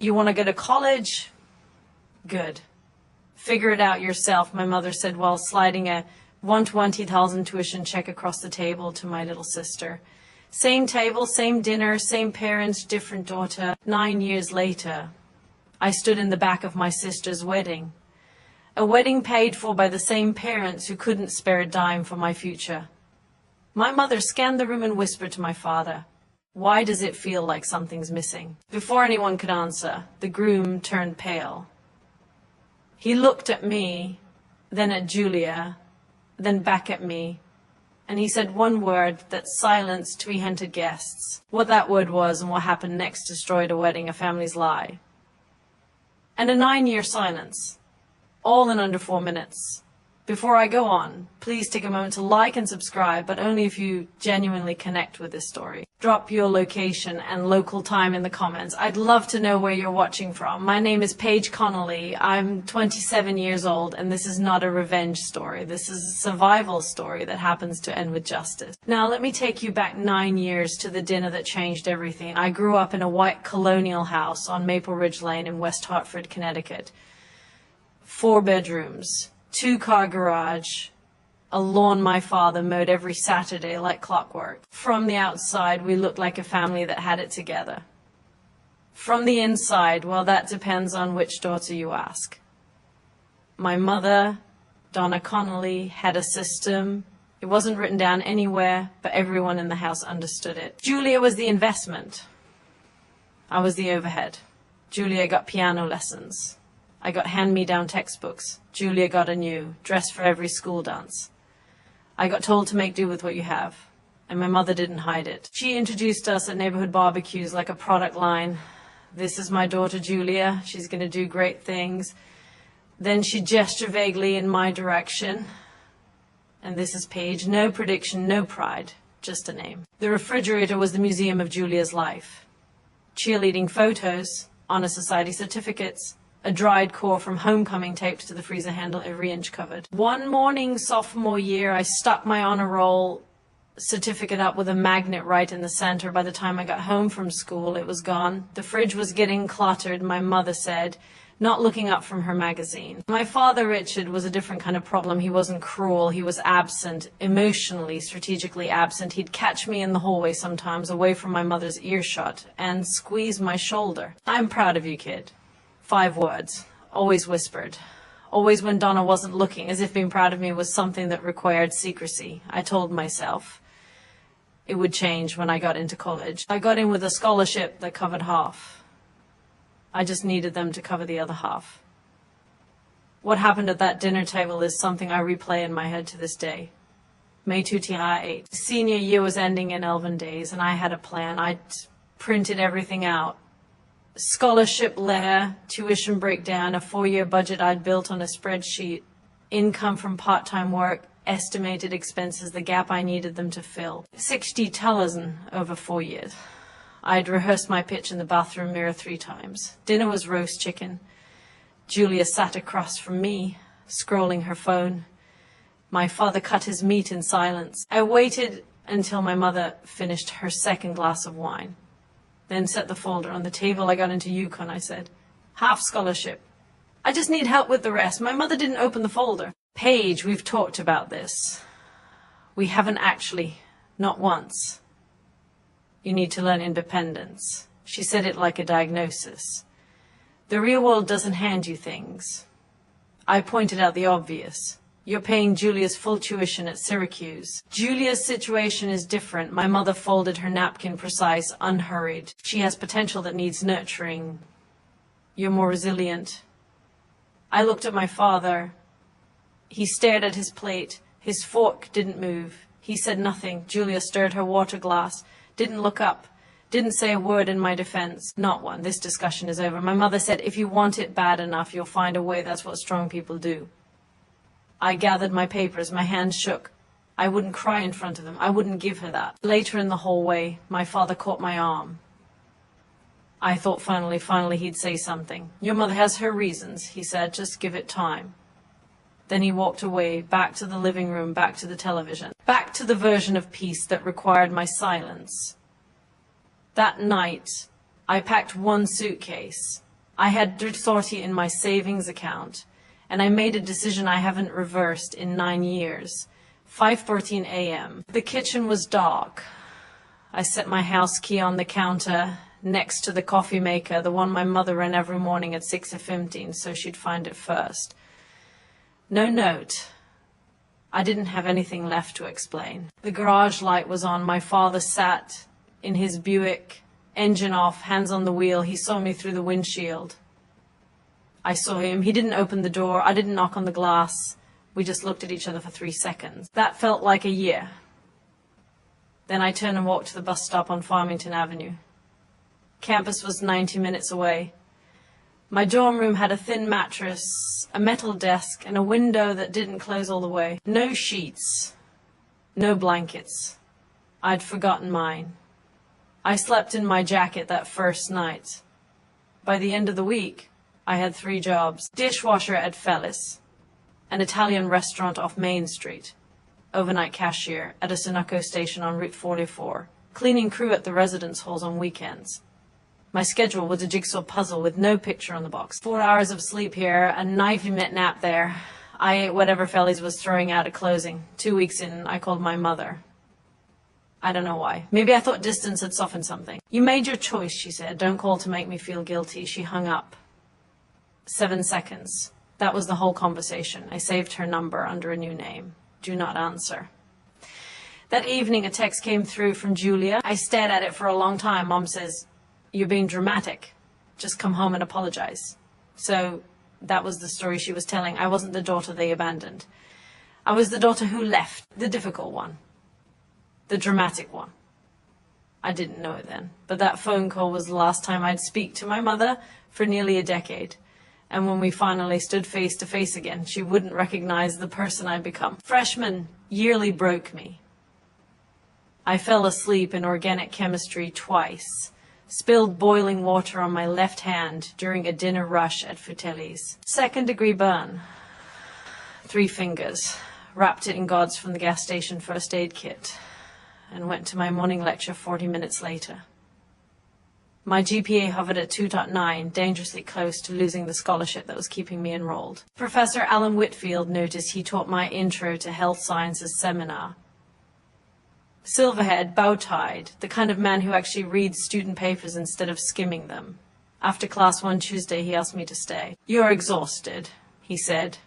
You want to go to college? Good. Figure it out yourself, my mother said while sliding a 120,000 tuition check across the table to my little sister. Same table, same dinner, same parents, different daughter. 9 years later, I stood in the back of my sister's wedding. A wedding paid for by the same parents who couldn't spare a dime for my future. My mother scanned the room and whispered to my father, "Why does it feel like something's missing?" Before anyone could answer, the groom turned pale. He looked at me, then at Julia, then back at me, and he said one word that silenced 300 guests. What that word was and what happened next destroyed a wedding, a family's lie. And a 9-year silence, all in under 4 minutes. Before I go on, please take a moment to like and subscribe, but only if you genuinely connect with this story. Drop your location and local time in the comments. I'd love to know where you're watching from. My name is Paige Connelly. I'm 27 years old, and this is not a revenge story. This is a survival story that happens to end with justice. Now, let me take you back 9 years to the dinner that changed everything. I grew up in a white colonial house on Maple Ridge Lane in West Hartford, Connecticut. 4 bedrooms. 2-car garage, a lawn my father mowed every Saturday like clockwork. From the outside, we looked like a family that had it together. From the inside, well, that depends on which daughter you ask. My mother, Donna Connelly, had a system. It wasn't written down anywhere, but everyone in the house understood it. Julia was the investment. I was the overhead. Julia got piano lessons. I got hand-me-down textbooks. Julia got a new dress for every school dance. I got told to make do with what you have, and my mother didn't hide it. She introduced us at neighborhood barbecues like a product line. This is my daughter Julia. She's going to do great things. Then she gestured vaguely in my direction. And this is Paige. No prediction, no pride, just a name. The refrigerator was the museum of Julia's life. Cheerleading photos, honor society certificates, a dried core from homecoming taped to the freezer handle, every inch covered. One morning, sophomore year, I stuck my honor roll certificate up with a magnet right in the center. By the time I got home from school, it was gone. The fridge was getting cluttered, my mother said, not looking up from her magazine. My father, Richard, was a different kind of problem. He wasn't cruel. He was absent, emotionally, strategically absent. He'd catch me in the hallway sometimes, away from my mother's earshot, and squeeze my shoulder. "I'm proud of you, kid." 5 words, always whispered, always when Donna wasn't looking, as if being proud of me was something that required secrecy. I told myself it would change when I got into college. I got in with a scholarship that covered half. I just needed them to cover the other half. What happened at that dinner table is something I replay in my head to this day. May 2008. Senior year was ending in 11 days, and I had a plan. I'd printed everything out. Scholarship letter, tuition breakdown, a 4-year budget I'd built on a spreadsheet, income from part-time work, estimated expenses, the gap I needed them to fill. 60,000 over 4 years. I'd rehearsed my pitch in the bathroom mirror 3 times. Dinner was roast chicken. Julia sat across from me, scrolling her phone. My father cut his meat in silence. I waited until my mother finished her 2nd glass of wine. Then set the folder on the table. I got into UConn, I said. Half scholarship. I just need help with the rest. My mother didn't open the folder. "Paige, we've talked about this. We haven't actually, not once. You need to learn independence." She said it like a diagnosis. "The real world doesn't hand you things." I pointed out the obvious. "You're paying Julia's full tuition at Syracuse. Julia's situation is different." My mother folded her napkin precise, unhurried. "She has potential that needs nurturing. You're more resilient." I looked at my father. He stared at his plate. His fork didn't move. He said nothing. Julia stirred her water glass, didn't look up, didn't say a word in my defense. Not one. This discussion is over. My mother said, "If you want it bad enough, you'll find a way. That's what strong people do." I gathered my papers. My hands shook. I wouldn't cry in front of them. I wouldn't give her that. Later in the hallway, my father caught my arm. I thought finally he'd say something. "Your mother has her reasons," he said. "Just give it time." Then he walked away, back to the living room, back to the television, back to the version of peace that required my silence. That night, I packed 1 suitcase, I had 30 in my savings account, and I made a decision I haven't reversed in 9 years. 5:13 a.m. The kitchen was dark. I set my house key on the counter next to the coffee maker, the one my mother ran every morning at 6:15, so she'd find it first. No note. I didn't have anything left to explain. The garage light was on. My father sat in his Buick, engine off, hands on the wheel. He saw me through the windshield. I saw him. He didn't open the door. I didn't knock on the glass. We just looked at each other for 3 seconds. That felt like a year. Then I turned and walked to the bus stop on Farmington Avenue. Campus was 90 minutes away. My dorm room had a thin mattress, a metal desk, and a window that didn't close all the way. No sheets. No blankets. I'd forgotten mine. I slept in my jacket that first night. By the end of the week, I had 3 jobs. Dishwasher at Fellis, an Italian restaurant off Main Street, overnight cashier at a Sunoco station on Route 44, cleaning crew at the residence halls on weekends. My schedule was a jigsaw puzzle with no picture on the box. 4 hours of sleep here, a 90-minute nap there. I ate whatever Fellies was throwing out at closing. 2 weeks in, I called my mother. I don't know why. Maybe I thought distance had softened something. You made your choice, she said. Don't call to make me feel guilty. She hung up. 7 seconds. That was the whole conversation. I saved her number under a new name. Do not answer. That evening, a text came through from Julia. I stared at it for a long time. Mom says, "You're being dramatic. Just come home and apologize." So that was the story she was telling. I wasn't the daughter they abandoned. I was the daughter who left, the difficult one, the dramatic one. I didn't know it then, but that phone call was the last time I'd speak to my mother for nearly a decade. And when we finally stood face to face again, she wouldn't recognize the person I'd become. Freshman yearly broke me. I fell asleep in organic chemistry twice. Spilled boiling water on my left hand during a dinner rush at Futelli's. 2nd-degree burn. 3 fingers. Wrapped it in gauze from the gas station first aid kit. And went to my morning lecture 40 minutes later. My GPA hovered at 2.9, dangerously close to losing the scholarship that was keeping me enrolled. Professor Alan Whitfield noticed he taught my Intro to Health Sciences seminar. Silverhead, bow-tied, the kind of man who actually reads student papers instead of skimming them. After class one Tuesday, he asked me to stay. "You're exhausted," he said.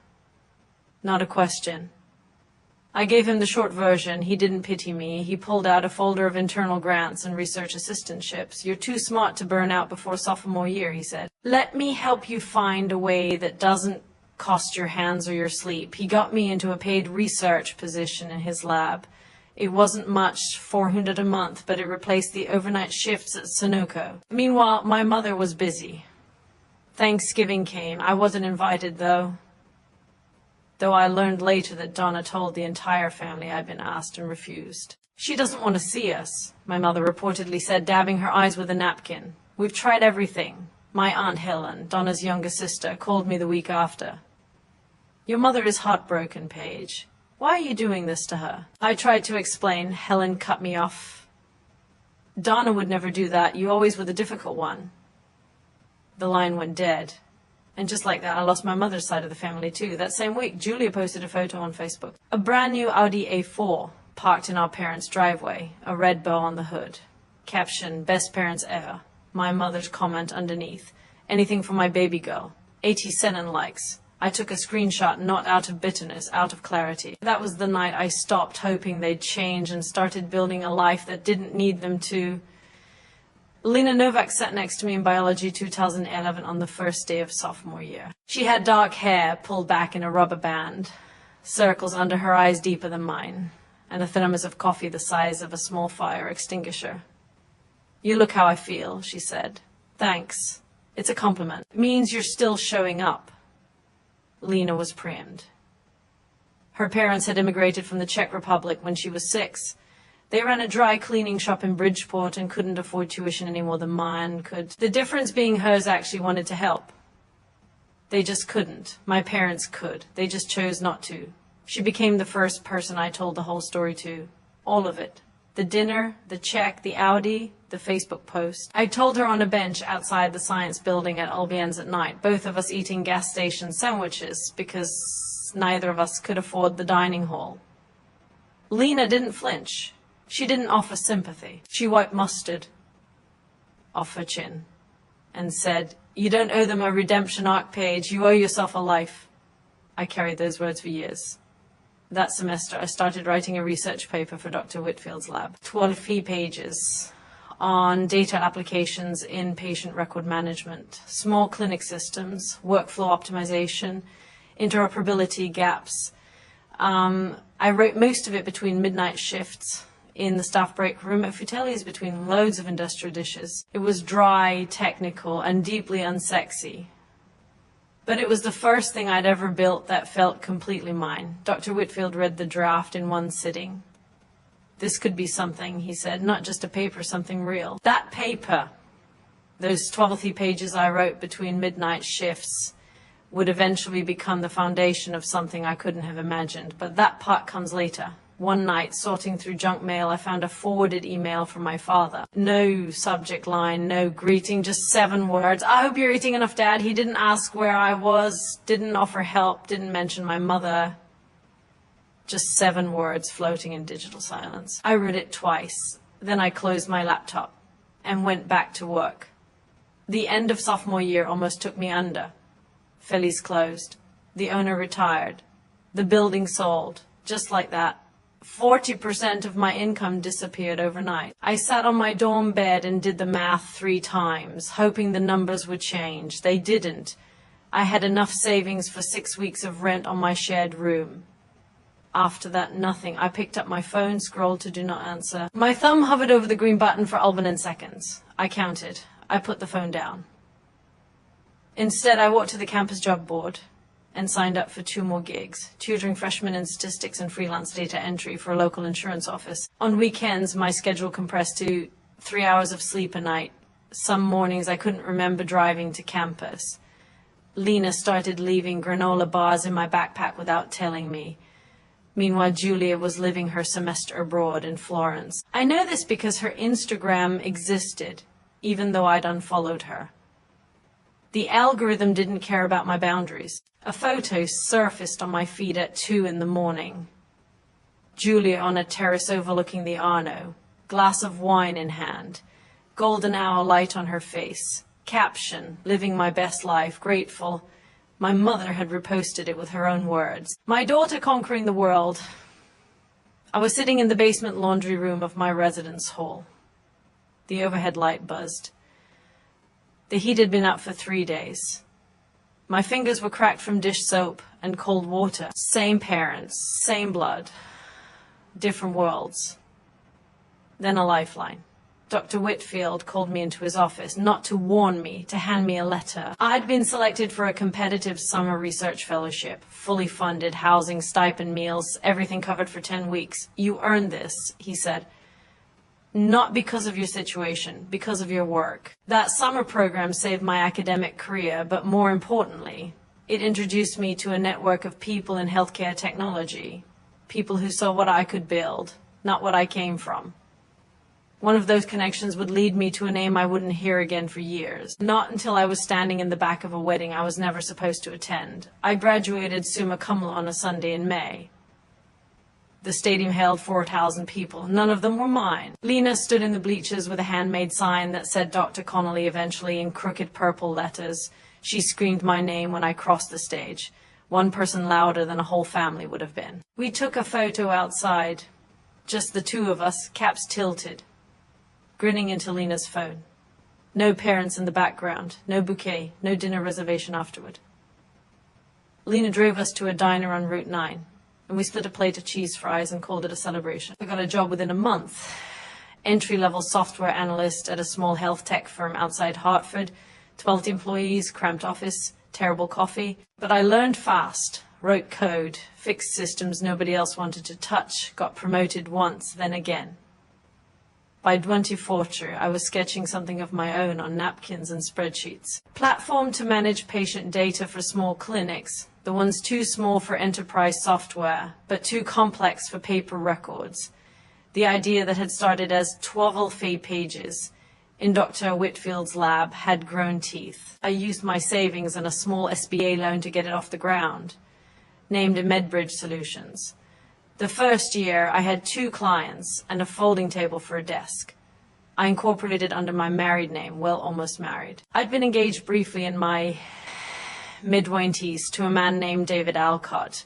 Not a question. I gave him the short version. He didn't pity me. He pulled out a folder of internal grants and research assistantships. "You're too smart to burn out before sophomore year," he said. "Let me help you find a way that doesn't cost your hands or your sleep." He got me into a paid research position in his lab. It wasn't much, $400 a month, but it replaced the overnight shifts at Sunoco. Meanwhile, my mother was busy. Thanksgiving came. I wasn't invited, though I learned later that Donna told the entire family I'd been asked and refused. "She doesn't want to see us," my mother reportedly said, dabbing her eyes with a napkin. "We've tried everything." My Aunt Helen, Donna's younger sister, called me the week after. "Your mother is heartbroken, Paige. Why are you doing this to her?" I tried to explain. Helen cut me off. "Donna would never do that. You always were the difficult one." The line went dead. And just like that, I lost my mother's side of the family too. That same week, Julia posted a photo on Facebook. A brand new Audi A4 parked in our parents' driveway, a red bow on the hood. Caption, "Best parents ever." My mother's comment underneath, "Anything for my baby girl." 87 likes. I took a screenshot, not out of bitterness, out of clarity. That was the night I stopped hoping they'd change and started building a life that didn't need them to. Lena Novak sat next to me in biology 2011 on the first day of sophomore year. She had dark hair pulled back in a rubber band, circles under her eyes deeper than mine, and a thermos of coffee the size of a small fire extinguisher. "You look how I feel," she said. "Thanks. It's a compliment. It means you're still showing up." Lena was primed. Her parents had immigrated from the Czech Republic when she was 6. They ran a dry cleaning shop in Bridgeport and couldn't afford tuition any more than mine could. The difference being hers actually wanted to help. They just couldn't. My parents could. They just chose not to. She became the first person I told the whole story to. All of it. The dinner, the check, the Audi, the Facebook post. I told her on a bench outside the science building at Albien's at night, both of us eating gas station sandwiches because neither of us could afford the dining hall. Lena didn't flinch. She didn't offer sympathy. She wiped mustard off her chin and said, "You don't owe them a redemption arc, Paige. You owe yourself a life." I carried those words for years. That semester, I started writing a research paper for Dr. Whitfield's lab, 12 pages, on data applications in patient record management, small clinic systems, workflow optimization, interoperability gaps. I wrote most of it between midnight shifts in the staff break room at Futelli's between loads of industrial dishes. It was dry, technical, and deeply unsexy. But it was the first thing I'd ever built that felt completely mine. Dr. Whitfield read the draft in one sitting. "This could be something," he said, "not just a paper, something real." That paper, those 12 pages I wrote between midnight shifts, would eventually become the foundation of something I couldn't have imagined. But that part comes later. One night, sorting through junk mail, I found a forwarded email from my father. No subject line, no greeting, just 7 words. "I hope you're eating enough, Dad." He didn't ask where I was, didn't offer help, didn't mention my mother. Just 7 words floating in digital silence. I read it twice. Then I closed my laptop and went back to work. The end of sophomore year almost took me under. Feliz closed. The owner retired. The building sold. Just like that. 40% of my income disappeared overnight. I sat on my dorm bed and did the math 3 times, hoping the numbers would change. They didn't. I had enough savings for 6 weeks of rent on my shared room. After that, nothing. I picked up my phone, scrolled to do not answer. My thumb hovered over the green button for Alban seconds. I counted. I put the phone down. Instead, I walked to the campus job board and signed up for 2 more gigs, tutoring freshmen in statistics and freelance data entry for a local insurance office. On weekends, my schedule compressed to 3 hours of sleep a night. Some mornings I couldn't remember driving to campus. Lena started leaving granola bars in my backpack without telling me. Meanwhile, Julia was living her semester abroad in Florence. I know this because her Instagram existed, even though I'd unfollowed her. The algorithm didn't care about my boundaries. A photo surfaced on my feed at 2 in the morning. Julia on a terrace overlooking the Arno, glass of wine in hand, golden hour light on her face. Caption, "Living my best life, grateful." My mother had reposted it with her own words. My daughter conquering the world. I was sitting in the basement laundry room of my residence hall. The overhead light buzzed. The heat had been up for 3 days. My fingers were cracked from dish soap and cold water. Same parents, same blood, different worlds. Then a lifeline. Dr. Whitfield called me into his office, not to warn me, to hand me a letter. I'd been selected for a competitive summer research fellowship, fully funded, housing, stipend, meals, everything covered for 10 weeks. "You earned this," he said. "Not because of your situation, because of your work." That summer program saved my academic career, but more importantly, it introduced me to a network of people in healthcare technology, people who saw what I could build, not what I came from. One of those connections would lead me to a name I wouldn't hear again for years. Not until I was standing in the back of a wedding I was never supposed to attend. I graduated summa cum laude on a Sunday in May. The stadium held 4,000 people. None of them were mine. Lena stood in the bleachers with a handmade sign that said Dr. Connelly eventually in crooked purple letters. She screamed my name when I crossed the stage. One person louder than a whole family would have been. We took a photo outside. Just the 2 of us, caps tilted, grinning into Lena's phone. No parents in the background, no bouquet, no dinner reservation afterward. Lena drove us to a diner on Route 9, and we split a plate of cheese fries and called it a celebration. I got a job within a month. Entry-level software analyst at a small health tech firm outside Hartford, 12 employees, cramped office, terrible coffee. But I learned fast, wrote code, fixed systems nobody else wanted to touch, got promoted once, then again. By 24, I was sketching something of my own on napkins and spreadsheets. Platform to manage patient data for small clinics, the ones too small for enterprise software, but too complex for paper records. The idea that had started as 12 fee pages in Dr. Whitfield's lab had grown teeth. I used my savings and a small SBA loan to get it off the ground, named MedBridge Solutions. The first year, I had 2 clients and a folding table for a desk. I incorporated under my married name, well, almost married. I'd been engaged briefly in my mid-20s to a man named David Alcott.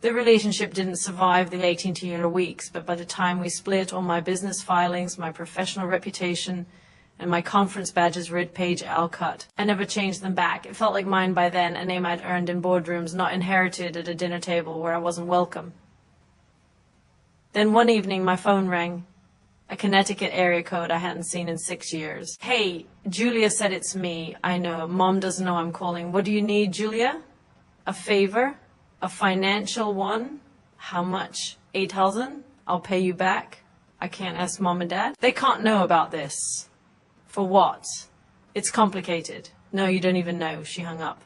The relationship didn't survive the 18-year weeks, but by the time we split, all my business filings, my professional reputation, and my conference badges read Paige Alcott. I never changed them back. It felt like mine by then, a name I'd earned in boardrooms, not inherited at a dinner table where I wasn't welcome. Then one evening, my phone rang. A Connecticut area code I hadn't seen in 6 years. Hey, Julia said it's me. I know. Mom doesn't know I'm calling. What do you need, Julia? A favor? A financial one? How much? 8,000? I'll pay you back. I can't ask Mom and Dad. They can't know about this. For what? It's complicated. No, you don't even know. She hung up.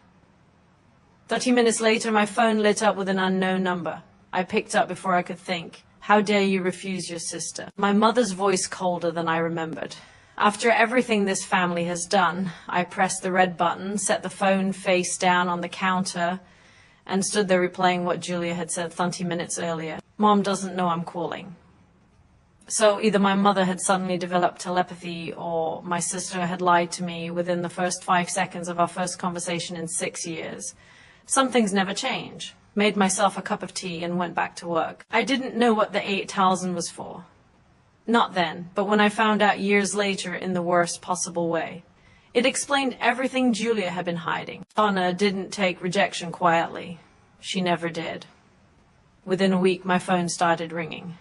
30 minutes later, my phone lit up with an unknown number. I picked up before I could think. How dare you refuse your sister? My mother's voice colder than I remembered. After everything this family has done, I pressed the red button, set the phone face down on the counter, and stood there replaying what Julia had said 30 minutes earlier. Mom doesn't know I'm calling. So either my mother had suddenly developed telepathy, or my sister had lied to me within the first 5 seconds of our first conversation in 6 years. Some things never change. Made myself a cup of tea and went back to work. I didn't know what the 8,000 was for. Not then, but when I found out years later in the worst possible way. It explained everything Julia had been hiding. Donna didn't take rejection quietly. She never did. Within a week, my phone started ringing.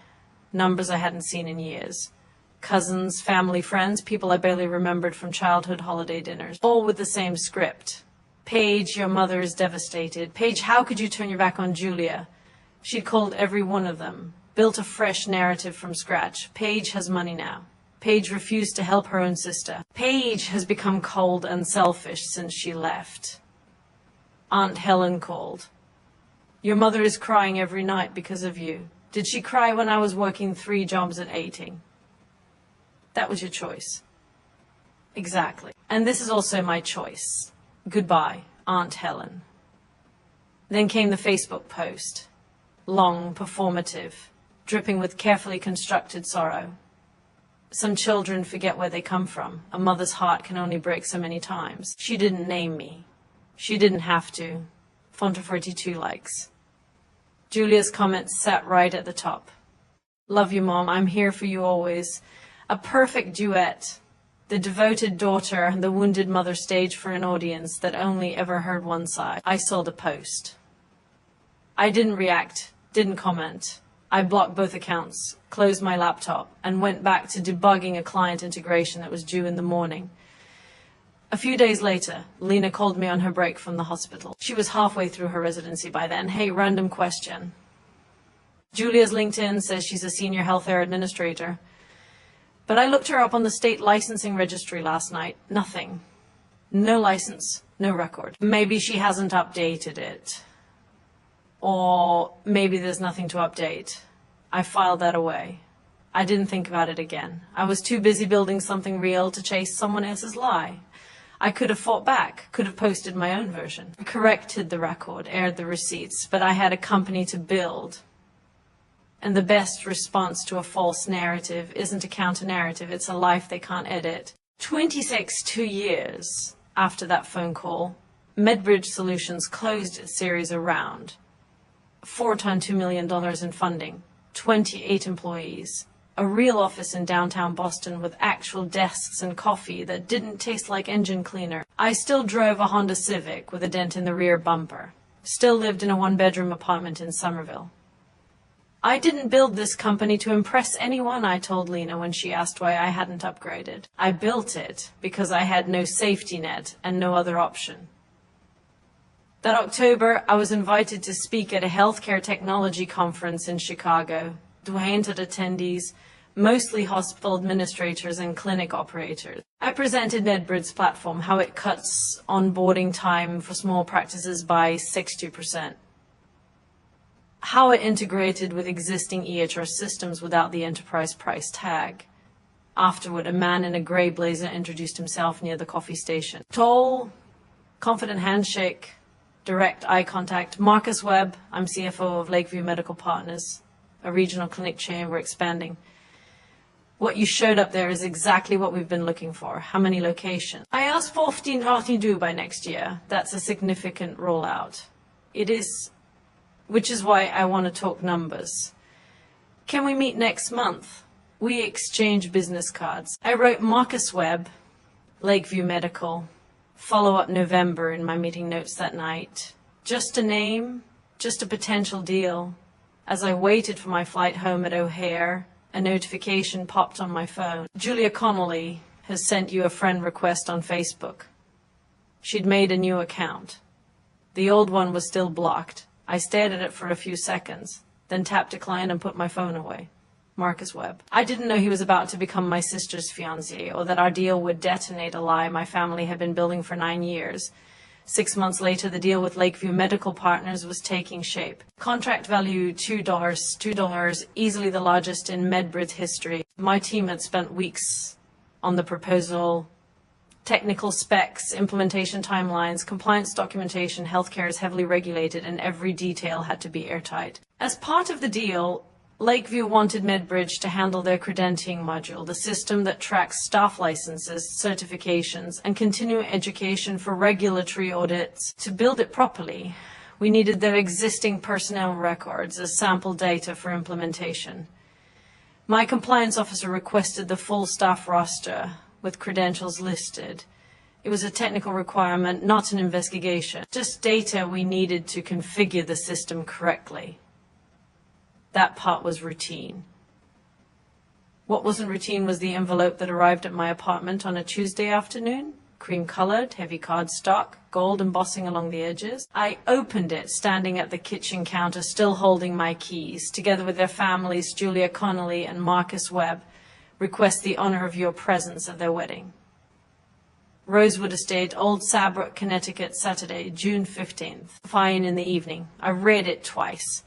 Numbers I hadn't seen in years. Cousins, family, friends, people I barely remembered from childhood holiday dinners. All with the same script. Paige, your mother is devastated. Paige, how could you turn your back on Julia? She'd called every one of them, built a fresh narrative from scratch. Paige has money now. Paige refused to help her own sister. Paige has become cold and selfish since she left. Aunt Helen called. Your mother is crying every night because of you. Did she cry when I was working 3 jobs at 18? That was your choice. Exactly. And this is also my choice. Goodbye, Aunt Helen. Then came the Facebook post. Long, performative, dripping with carefully constructed sorrow. Some children forget where they come from. A mother's heart can only break so many times. She didn't name me. She didn't have to. Font of 42 likes. Julia's comments sat right at the top. Love you, Mom. I'm here for you always. A perfect duet. The devoted daughter and the wounded mother stage for an audience that only ever heard one side. I saw the post. I didn't react, didn't comment. I blocked both accounts, closed my laptop, and went back to debugging a client integration that was due in the morning. A few days later, Lena called me on her break from the hospital. She was halfway through her residency by then. Hey, random question. Julia's LinkedIn says she's a senior healthcare administrator. But I looked her up on the state licensing registry last night. Nothing. No license, no record. Maybe she hasn't updated it. Or maybe there's nothing to update. I filed that away. I didn't think about it again. I was too busy building something real to chase someone else's lie. I could have fought back, could have posted my own version. Corrected the record, aired the receipts, but I had a company to build. And the best response to a false narrative isn't a counter-narrative, it's a life they can't edit. 2 years after that phone call, MedBridge Solutions closed its series around. 4 times $2 million in funding, 28 employees, a real office in downtown Boston with actual desks and coffee that didn't taste like engine cleaner. I still drove a Honda Civic with a dent in the rear bumper. Still lived in a 1-bedroom apartment in Somerville. I didn't build this company to impress anyone, I told Lena when she asked why I hadn't upgraded. I built it because I had no safety net and no other option. That October, I was invited to speak at a healthcare technology conference in Chicago. 200 attendees, mostly hospital administrators and clinic operators. I presented MedBridge's platform, how it cuts onboarding time for small practices by 60%. how it integrated with existing EHR systems without the enterprise price tag. Afterward, a man in a gray blazer introduced himself near the coffee station. Tall, confident handshake, direct eye contact. Marcus Webb, I'm CFO of Lakeview Medical Partners, a regional clinic chain we're expanding. What you showed up there is exactly what we've been looking for. How many locations? I asked 15 do by next year. That's a significant rollout. It is, which is why I want to talk numbers. Can we meet next month? We exchange business cards. I wrote Marcus Webb, Lakeview Medical, follow-up November in my meeting notes that night. Just a name, just a potential deal. As I waited for my flight home at O'Hare, a notification popped on my phone. Julia Connelly has sent you a friend request on Facebook. She'd made a new account. The old one was still blocked. I stared at it for a few seconds, then tapped decline and put my phone away. Marcus Webb. I didn't know he was about to become my sister's fiancé, or that our deal would detonate a lie my family had been building for 9 years. 6 months later, the deal with Lakeview Medical Partners was taking shape. Contract value $2, easily the largest in MedBridge history. My team had spent weeks on the proposal, technical specs, implementation timelines, compliance documentation. Healthcare is heavily regulated and every detail had to be airtight. As part of the deal, Lakeview wanted MedBridge to handle their credentialing module, the system that tracks staff licenses, certifications, and continuing education for regulatory audits. To build it properly, we needed their existing personnel records as sample data for implementation. My compliance officer requested the full staff roster with credentials listed. It was a technical requirement, not an investigation. Just data we needed to configure the system correctly. That part was routine. What wasn't routine was the envelope that arrived at my apartment on a Tuesday afternoon. Cream-colored, heavy cardstock, gold embossing along the edges. I opened it, standing at the kitchen counter, still holding my keys. Together with their families, Julia Connelly and Marcus Webb, request the honor of your presence at their wedding. Rosewood Estate, Old Saybrook, Connecticut, Saturday, June 15th. Fine in the evening. I read it twice.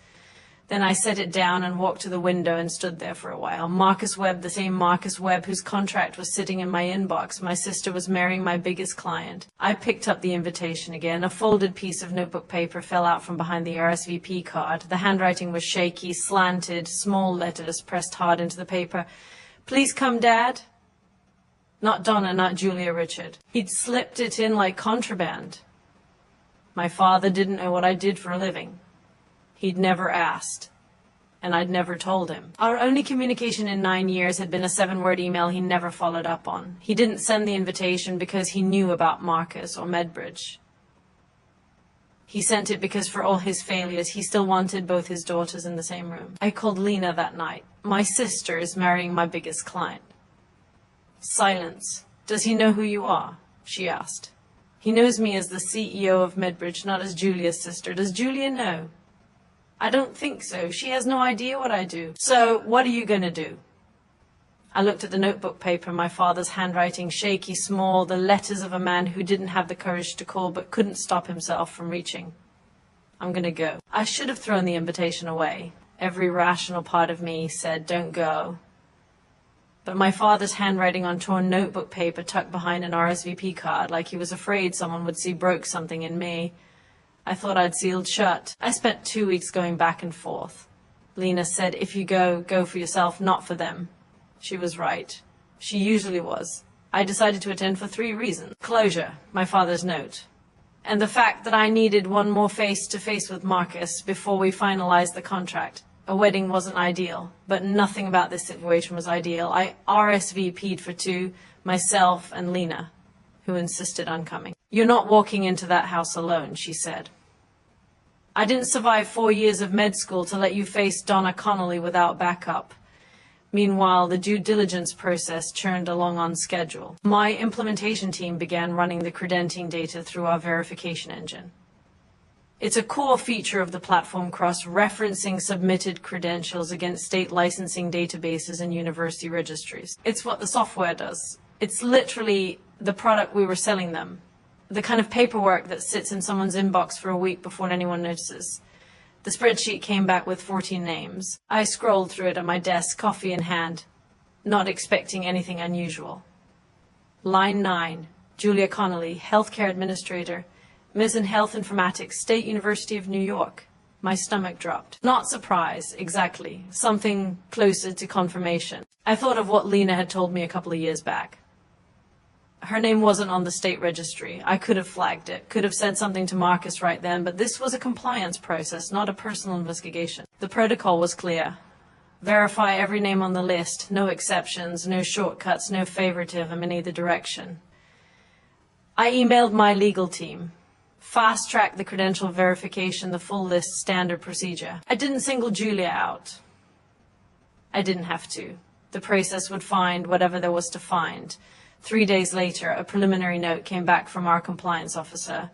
Then I set it down and walked to the window and stood there for a while. Marcus Webb, the same Marcus Webb whose contract was sitting in my inbox. My sister was marrying my biggest client. I picked up the invitation again. A folded piece of notebook paper fell out from behind the RSVP card. The handwriting was shaky, slanted, small letters pressed hard into the paper. Please come, Dad. Not Donna, not Julia, Richard. He'd slipped it in like contraband. My father didn't know what I did for a living. He'd never asked, and I'd never told him. Our only communication in 9 years had been a 7-word email he never followed up on. He didn't send the invitation because he knew about Marcus or MedBridge. He sent it because for all his failures, he still wanted both his daughters in the same room. I called Lena that night. My sister is marrying my biggest client. Silence. Does he know who you are? She asked. He knows me as the CEO of MedBridge, not as Julia's sister. Does Julia know? I don't think so. She has no idea what I do. So, what are you going to do? I looked at the notebook paper, my father's handwriting, shaky, small, the letters of a man who didn't have the courage to call but couldn't stop himself from reaching. I'm going to go. I should have thrown the invitation away. Every rational part of me said, don't go. But my father's handwriting on torn notebook paper tucked behind an RSVP card, like he was afraid someone would see broke something in me. I thought I'd sealed shut. I spent 2 weeks going back and forth. Lena said, if you go, go for yourself, not for them. She was right. She usually was. I decided to attend for 3 reasons. Closure, my father's note, and the fact that I needed one more face-to-face with Marcus before we finalized the contract. A wedding wasn't ideal, but nothing about this situation was ideal. I RSVP'd for 2, myself and Lena, who insisted on coming. You're not walking into that house alone, she said. I didn't survive 4 years of med school to let you face Donna Connelly without backup. Meanwhile, the due diligence process churned along on schedule. My implementation team began running the credentialing data through our verification engine. It's a core feature of the platform, cross-referencing submitted credentials against state licensing databases and university registries. It's what the software does. It's literally the product we were selling them. The kind of paperwork that sits in someone's inbox for a week before anyone notices. The spreadsheet came back with 14 names. I scrolled through it at my desk, coffee in hand, not expecting anything unusual. Line 9, Julia Connelly, Healthcare Administrator, Ms. in Health Informatics, State University of New York. My stomach dropped. Not surprise, exactly. Something closer to confirmation. I thought of what Lena had told me a couple of years back. Her name wasn't on the state registry. I could have flagged it, could have said something to Marcus right then, but this was a compliance process, not a personal investigation. The protocol was clear. Verify every name on the list, no exceptions, no shortcuts, no favoritism in either direction. I emailed my legal team. Fast-track the credential verification, the full list standard procedure. I didn't single Julia out. I didn't have to. The process would find whatever there was to find. 3 days later, a preliminary note came back from our compliance officer.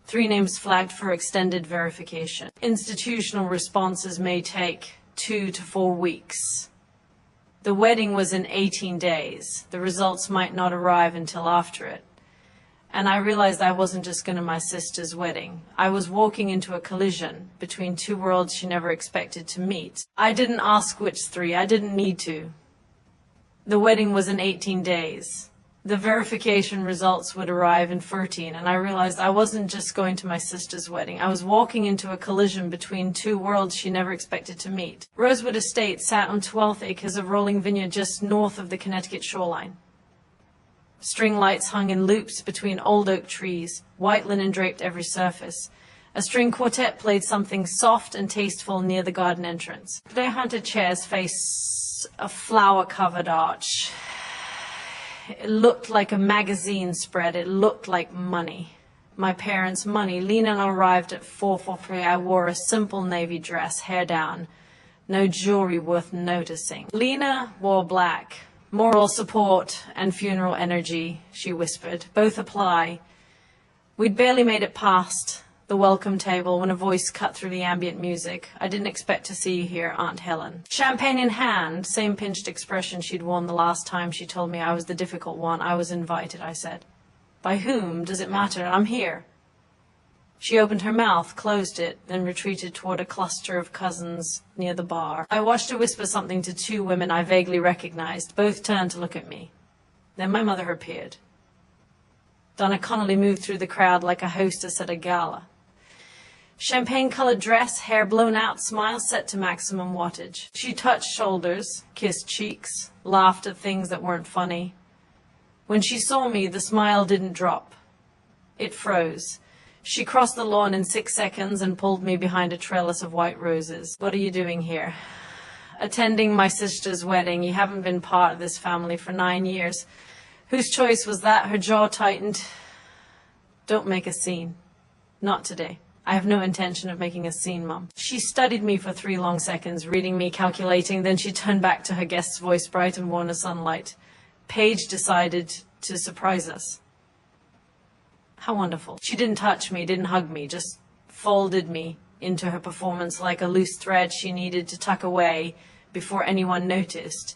3 names flagged for extended verification. Institutional responses may take 2 to 4 weeks. The wedding was in 18 days. The results might not arrive until after it. And I realized I wasn't just going to my sister's wedding. I was walking into a collision between 2 worlds she never expected to meet. I didn't ask which 3. I didn't need to. The wedding was in 18 days. The verification results would arrive in 13, and I realized I wasn't just going to my sister's wedding. I was walking into a collision between 2 worlds she never expected to meet. Rosewood Estate sat on 12 acres of rolling vineyard just north of the Connecticut shoreline. String lights hung in loops between old oak trees, white linen draped every surface. A string quartet played something soft and tasteful near the garden entrance. Their haunted chairs faced a flower-covered arch. It looked like a magazine spread. It looked like money. My parents' money. Lena arrived at 4:43. I wore a simple navy dress, hair down. No jewelry worth noticing. Lena wore black. Moral support and funeral energy, she whispered. Both apply. We'd barely made it past the welcome table when a voice cut through the ambient music. I didn't expect to see you here, Aunt Helen. Champagne in hand, same pinched expression she'd worn the last time she told me I was the difficult one. I was invited, I said. By whom? Does it matter? I'm here. She opened her mouth, closed it, then retreated toward a cluster of cousins near the bar. I watched her whisper something to 2 women I vaguely recognized. Both turned to look at me. Then my mother appeared. Donna Connelly moved through the crowd like a hostess at a gala. Champagne-colored dress, hair blown out, smile set to maximum wattage. She touched shoulders, kissed cheeks, laughed at things that weren't funny. When she saw me, the smile didn't drop. It froze. She crossed the lawn in 6 seconds and pulled me behind a trellis of white roses. What are you doing here? Attending my sister's wedding. You haven't been part of this family for 9 years. Whose choice was that? Her jaw tightened. Don't make a scene. Not today. I have no intention of making a scene, Mom. She studied me for 3 long seconds, reading me, calculating. Then she turned back to her guest's voice, bright and warm as sunlight. Paige decided to surprise us. How wonderful. She didn't touch me, didn't hug me, just folded me into her performance like a loose thread she needed to tuck away before anyone noticed.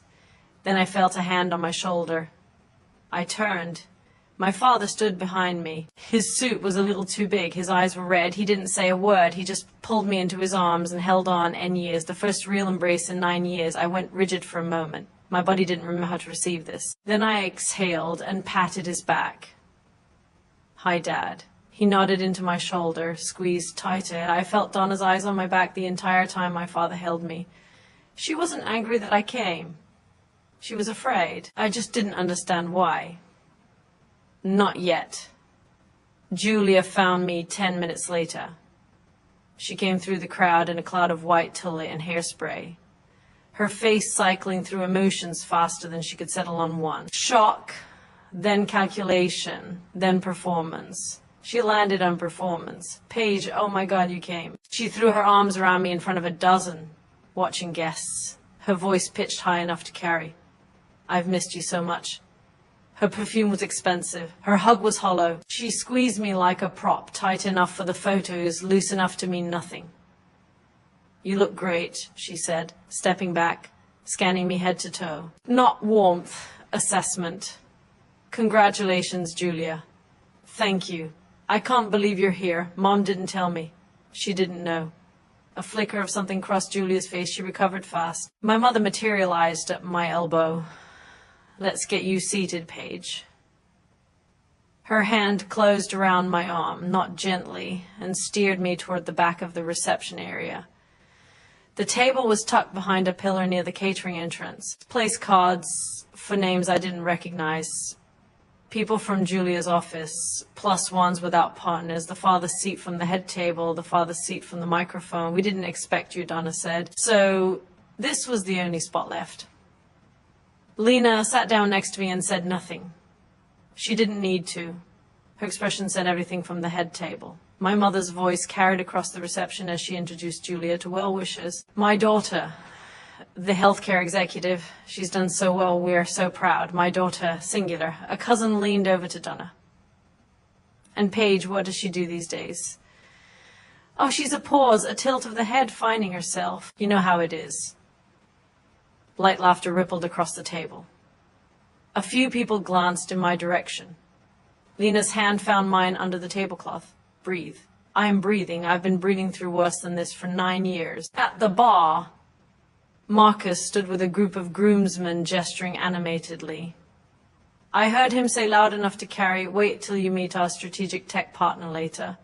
Then I felt a hand on my shoulder. I turned. My father stood behind me. His suit was a little too big. His eyes were red. He didn't say a word. He just pulled me into his arms and held on N years. The first real embrace in 9 years. I went rigid for a moment. My body didn't remember how to receive this. Then I exhaled and patted his back. Hi, Dad. He nodded into my shoulder, squeezed tighter. I felt Donna's eyes on my back the entire time my father held me. She wasn't angry that I came. She was afraid. I just didn't understand why. Not yet. Julia found me 10 minutes later. She came through the crowd in a cloud of white tulle and hairspray. Her face cycling through emotions faster than she could settle on one. Shock, then calculation, then performance. She landed on performance. Paige, oh my God, you came. She threw her arms around me in front of a dozen watching guests. Her voice pitched high enough to carry. I've missed you so much. Her perfume was expensive. Her hug was hollow. She squeezed me like a prop, tight enough for the photos, loose enough to mean nothing. You look great, she said, stepping back, scanning me head to toe. Not warmth, assessment. Congratulations, Julia. Thank you. I can't believe you're here. Mom didn't tell me. She didn't know. A flicker of something crossed Julia's face. She recovered fast. My mother materialized at my elbow. "Let's get you seated, Paige." Her hand closed around my arm, not gently, and steered me toward the back of the reception area. The table was tucked behind a pillar near the catering entrance. Place cards for names I didn't recognize. People from Julia's office, plus ones without partners, the father's seat from the head table, the father's seat from the microphone. "We didn't expect you," Donna said. So this was the only spot left. Lena sat down next to me and said nothing. She didn't need to. Her expression said everything from the head table. My mother's voice carried across the reception as she introduced Julia to well-wishers. "My daughter, the healthcare executive. She's done so well. We're so proud. My daughter, singular." A cousin leaned over to Donna. "And Paige, what does she do these days?" "Oh, she's a pause, a tilt of the head, finding herself. You know how it is." Light laughter rippled across the table. A few people glanced in my direction. Lena's hand found mine under the tablecloth. "Breathe." "I am breathing. I've been breathing through worse than this for 9 years." At the bar, Marcus stood with a group of groomsmen gesturing animatedly. I heard him say loud enough to carry, "Wait till you meet our strategic tech partner later.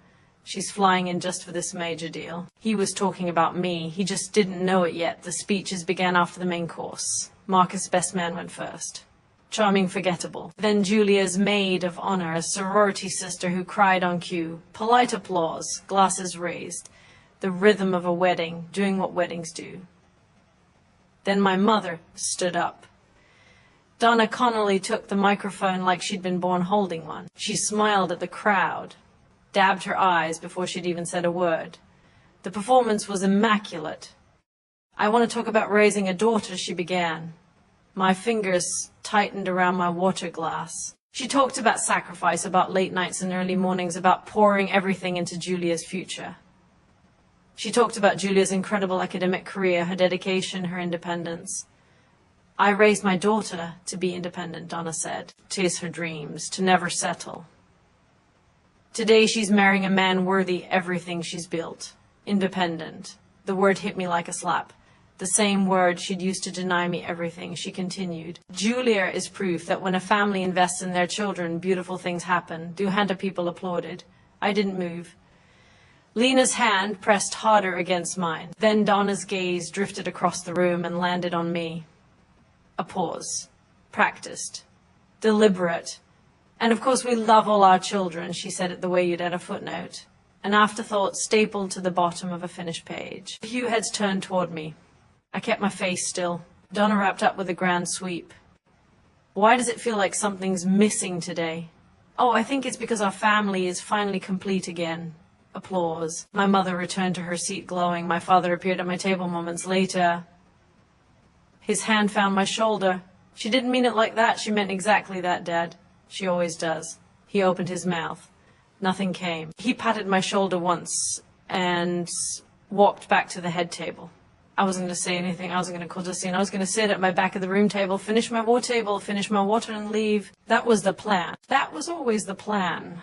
She's flying in just for this major deal." He was talking about me. He just didn't know it yet. The speeches began after the main course. Marcus' best man went first. Charming, forgettable. Then Julia's maid of honor, a sorority sister who cried on cue. Polite applause, glasses raised. The rhythm of a wedding, doing what weddings do. Then my mother stood up. Donna Connelly took the microphone like she'd been born holding one. She smiled at the crowd, dabbed her eyes before she'd even said a word. The performance was immaculate. "I want to talk about raising a daughter," she began. My fingers tightened around my water glass. She talked about sacrifice, about late nights and early mornings, about pouring everything into Julia's future. She talked about Julia's incredible academic career, her dedication, her independence. "I raised my daughter to be independent," Donna said, "to chase her dreams, to never settle. Today she's marrying a man worthy everything she's built. Independent." The word hit me like a slap. The same word she'd used to deny me everything. She continued. "Julia is proof that when a family invests in their children, beautiful things happen." The Uhanta people applauded. I didn't move. Lena's hand pressed harder against mine. Then Donna's gaze drifted across the room and landed on me. A pause. Practiced. Deliberate. "And of course we love all our children," she said it the way you'd add a footnote. An afterthought stapled to the bottom of a finished page. A few heads turned toward me. I kept my face still. Donna wrapped up with a grand sweep. "Why does it feel like something's missing today?" "Oh, I think it's because our family is finally complete again." Applause. My mother returned to her seat glowing. My father appeared at my table moments later. His hand found my shoulder. "She didn't mean it like that. She meant exactly that, Dad. She always does." He opened his mouth. Nothing came. He patted my shoulder once and walked back to the head table. I wasn't going to say anything. I wasn't going to cause a scene. I was going to sit at my back of the room table, finish my water and leave. That was the plan. That was always the plan.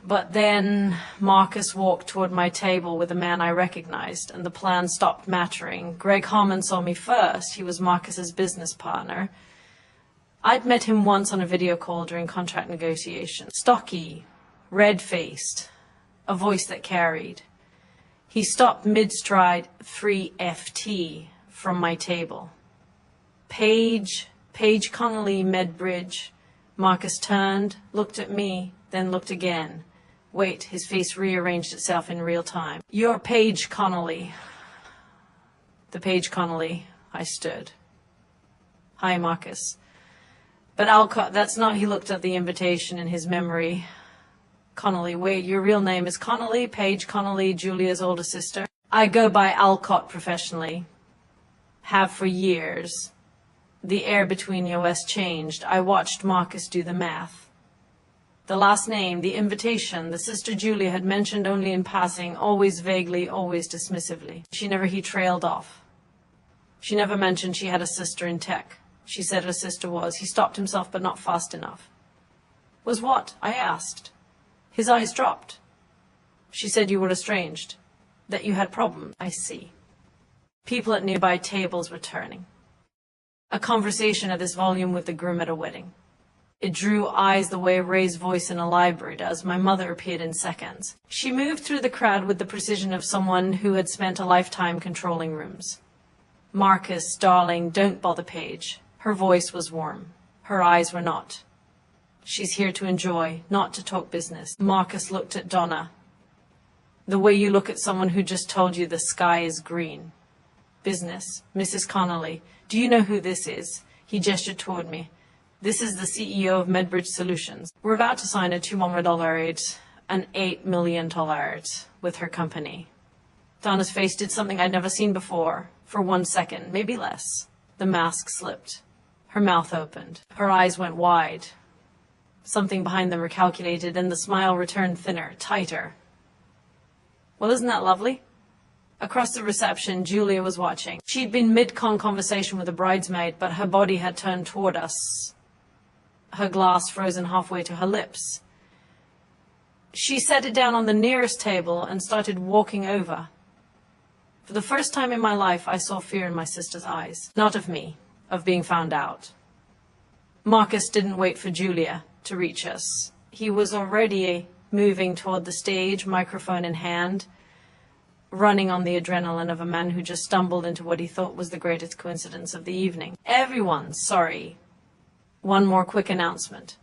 But then Marcus walked toward my table with a man I recognized, and the plan stopped mattering. Greg Harmon saw me first. He was Marcus's business partner. I'd met him once on a video call during contract negotiations. Stocky, red-faced, a voice that carried. He stopped mid-stride 3FT from my table. Paige Connelly, MedBridge. Marcus turned, looked at me, then looked again. Wait, his face rearranged itself in real time. "You're Paige Connelly." The Paige Connelly. I stood. "Hi, Marcus." But Alcott, that's not, he looked at the invitation in his memory. "Connelly, wait, your real name is Connelly, Paige Connelly, Julia's older sister?" "I go by Alcott professionally. Have for years." The air between us changed. I watched Marcus do the math. The last name, the invitation, the sister Julia had mentioned only in passing, always vaguely, always dismissively. He trailed off. She never mentioned she had a sister in tech. She said her sister was. He stopped himself, but not fast enough. "Was what?" I asked. His eyes dropped. "She said you were estranged." That you had problems, I see. People at nearby tables were turning. A conversation of this volume with the groom at a wedding. It drew eyes the way a raised voice in a library does. My mother appeared in seconds. She moved through the crowd with the precision of someone who had spent a lifetime controlling rooms. Marcus, darling, don't bother Paige. Her voice was warm. Her eyes were not. She's here to enjoy, not to talk business. Marcus looked at Donna. The way you look at someone who just told you the sky is green. Business. Mrs. Connelly. Do you know who this is? He gestured toward me. This is the CEO of MedBridge Solutions. We're about to sign a $2 million, an $8 million with her company. Donna's face did something I'd never seen before. For 1 second, maybe less. The mask slipped. Her mouth opened. Her eyes went wide. Something behind them recalculated, and the smile returned thinner, tighter. Well, isn't that lovely? Across the reception, Julia was watching. She'd been mid-con conversation with a bridesmaid, but her body had turned toward us, her glass frozen halfway to her lips. She set it down on the nearest table and started walking over. For the first time in my life, I saw fear in my sister's eyes. Not of me, of being found out. Marcus didn't wait for Julia to reach us. He was already moving toward the stage, microphone in hand, running on the adrenaline of a man who just stumbled into what he thought was the greatest coincidence of the evening. Everyone, sorry. One more quick announcement.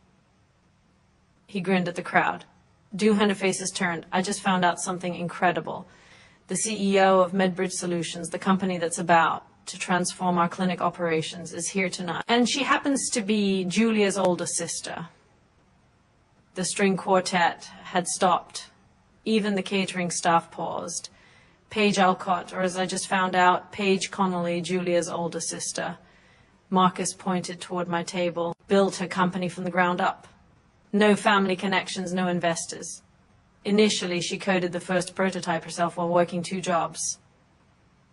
He grinned at the crowd. Dew-hunter faces turned. I just found out something incredible. The CEO of MedBridge Solutions, the company that's about to transform our clinic operations, is here tonight. And she happens to be Julia's older sister. The string quartet had stopped. Even the catering staff paused. Paige Alcott, or as I just found out, Paige Connelly, Julia's older sister. Marcus pointed toward my table. Built her company from the ground up. No family connections, no investors. Initially, she coded the first prototype herself while working 2 jobs.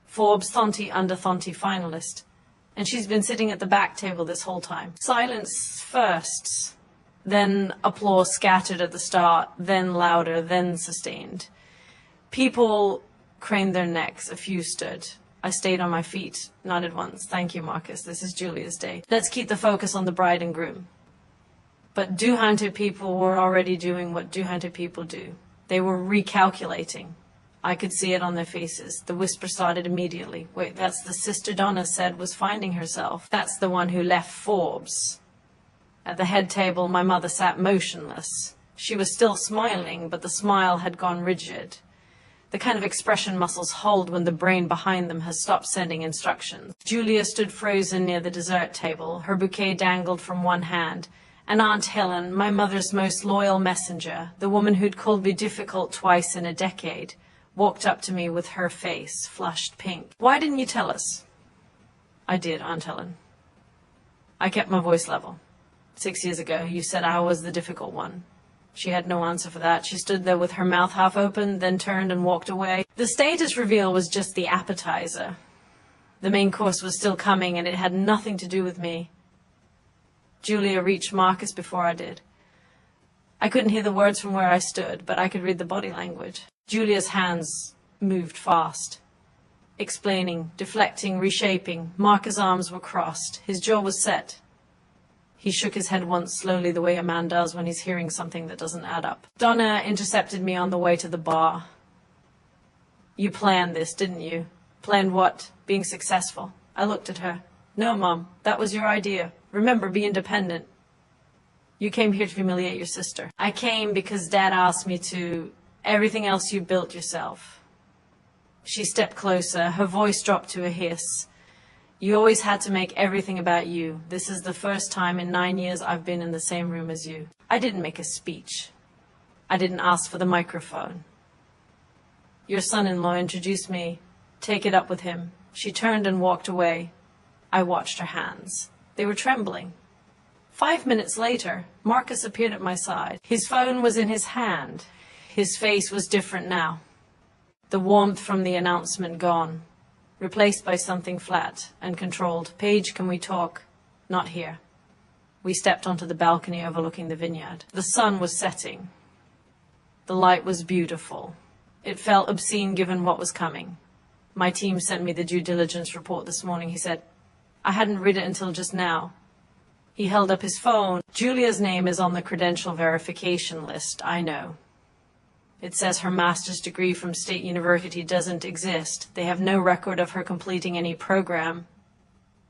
Forbes Thonty under Thonty finalist. And she's been sitting at the back table this whole time. Silence first. Then applause scattered at the start, then louder, then sustained. People craned their necks, a few stood. I stayed on my feet, nodded once. Thank you, Marcus, this is Julia's day. Let's keep the focus on the bride and groom. But Dew-hunter people were already doing what Dew-hunter people do. They were recalculating. I could see it on their faces. The whisper started immediately. Wait, that's the sister Donna said was finding herself. That's the one who left Forbes. At the head table, my mother sat motionless. She was still smiling, but the smile had gone rigid. The kind of expression muscles hold when the brain behind them has stopped sending instructions. Julia stood frozen near the dessert table. Her bouquet dangled from one hand. And Aunt Helen, my mother's most loyal messenger, the woman who'd called me difficult twice in a decade, walked up to me with her face flushed pink. Why didn't you tell us? I did, Aunt Helen. I kept my voice level. 6 years ago, you said I was the difficult one. She had no answer for that. She stood there with her mouth half open, then turned and walked away. The status reveal was just the appetizer. The main course was still coming, and it had nothing to do with me. Julia reached Marcus before I did. I couldn't hear the words from where I stood, but I could read the body language. Julia's hands moved fast. Explaining, deflecting, reshaping. Marcus' arms were crossed. His jaw was set. He shook his head once slowly, the way a man does when he's hearing something that doesn't add up. Donna intercepted me on the way to the bar. You planned this, didn't you? Planned what? Being successful. I looked at her. No, Mom, that was your idea. Remember, be independent. You came here to humiliate your sister. I came because Dad asked me to. Everything else you built yourself. She stepped closer. Her voice dropped to a hiss. You always had to make everything about you. This is the first time in 9 years I've been in the same room as you. I didn't make a speech. I didn't ask for the microphone. Your son-in-law introduced me. Take it up with him. She turned and walked away. I watched her hands. They were trembling. 5 minutes later, Marcus appeared at my side. His phone was in his hand. His face was different now. The warmth from the announcement gone. Replaced by something flat and controlled. Paige, can we talk? Not here. We stepped onto the balcony overlooking the vineyard. The sun was setting. The light was beautiful. It felt obscene given what was coming. My team sent me the due diligence report this morning, he said. I hadn't read it until just now. He held up his phone. Julia's name is on the credential verification list, I know. It says her master's degree from State University doesn't exist. They have no record of her completing any program.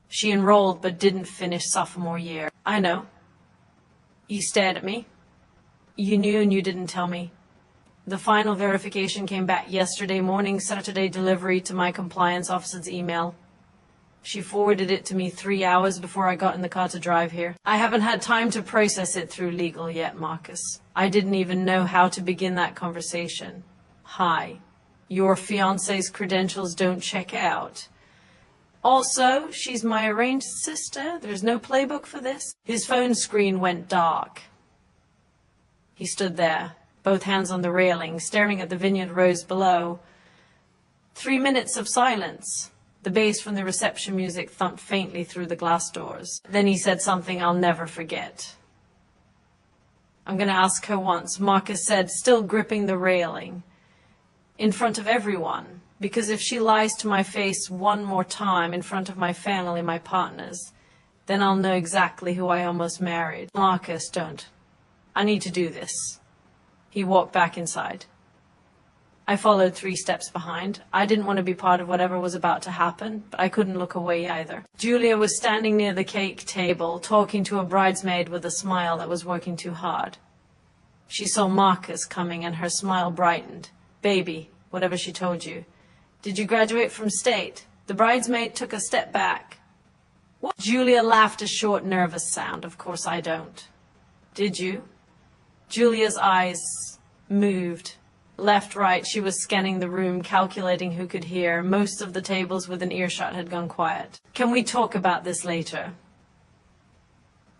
She enrolled but didn't finish sophomore year. I know. You stared at me. You knew and you didn't tell me. The final verification came back yesterday morning, Saturday delivery to my compliance officer's email. She forwarded it to me 3 hours before I got in the car to drive here. I haven't had time to process it through legal yet, Marcus. I didn't even know how to begin that conversation. Hi, your fiancé's credentials don't check out. Also, she's my arranged sister. There's no playbook for this. His phone screen went dark. He stood there, both hands on the railing, staring at the vineyard rows below. 3 minutes of silence. The bass from the reception music thumped faintly through the glass doors. Then he said something I'll never forget. I'm going to ask her once, Marcus said, still gripping the railing, in front of everyone, because if she lies to my face one more time in front of my family, my partners, then I'll know exactly who I almost married. Marcus, don't. I need to do this. He walked back inside. I followed 3 steps behind. I didn't want to be part of whatever was about to happen, but I couldn't look away either. Julia was standing near the cake table, talking to a bridesmaid with a smile that was working too hard. She saw Marcus coming and her smile brightened. Baby, whatever she told you. Did you graduate from State? The bridesmaid took a step back. What? Julia laughed a short, nervous sound. Of course I don't. Did you? Julia's eyes moved. Left, right, she was scanning the room, calculating who could hear. Most of the tables within earshot had gone quiet. Can we talk about this later?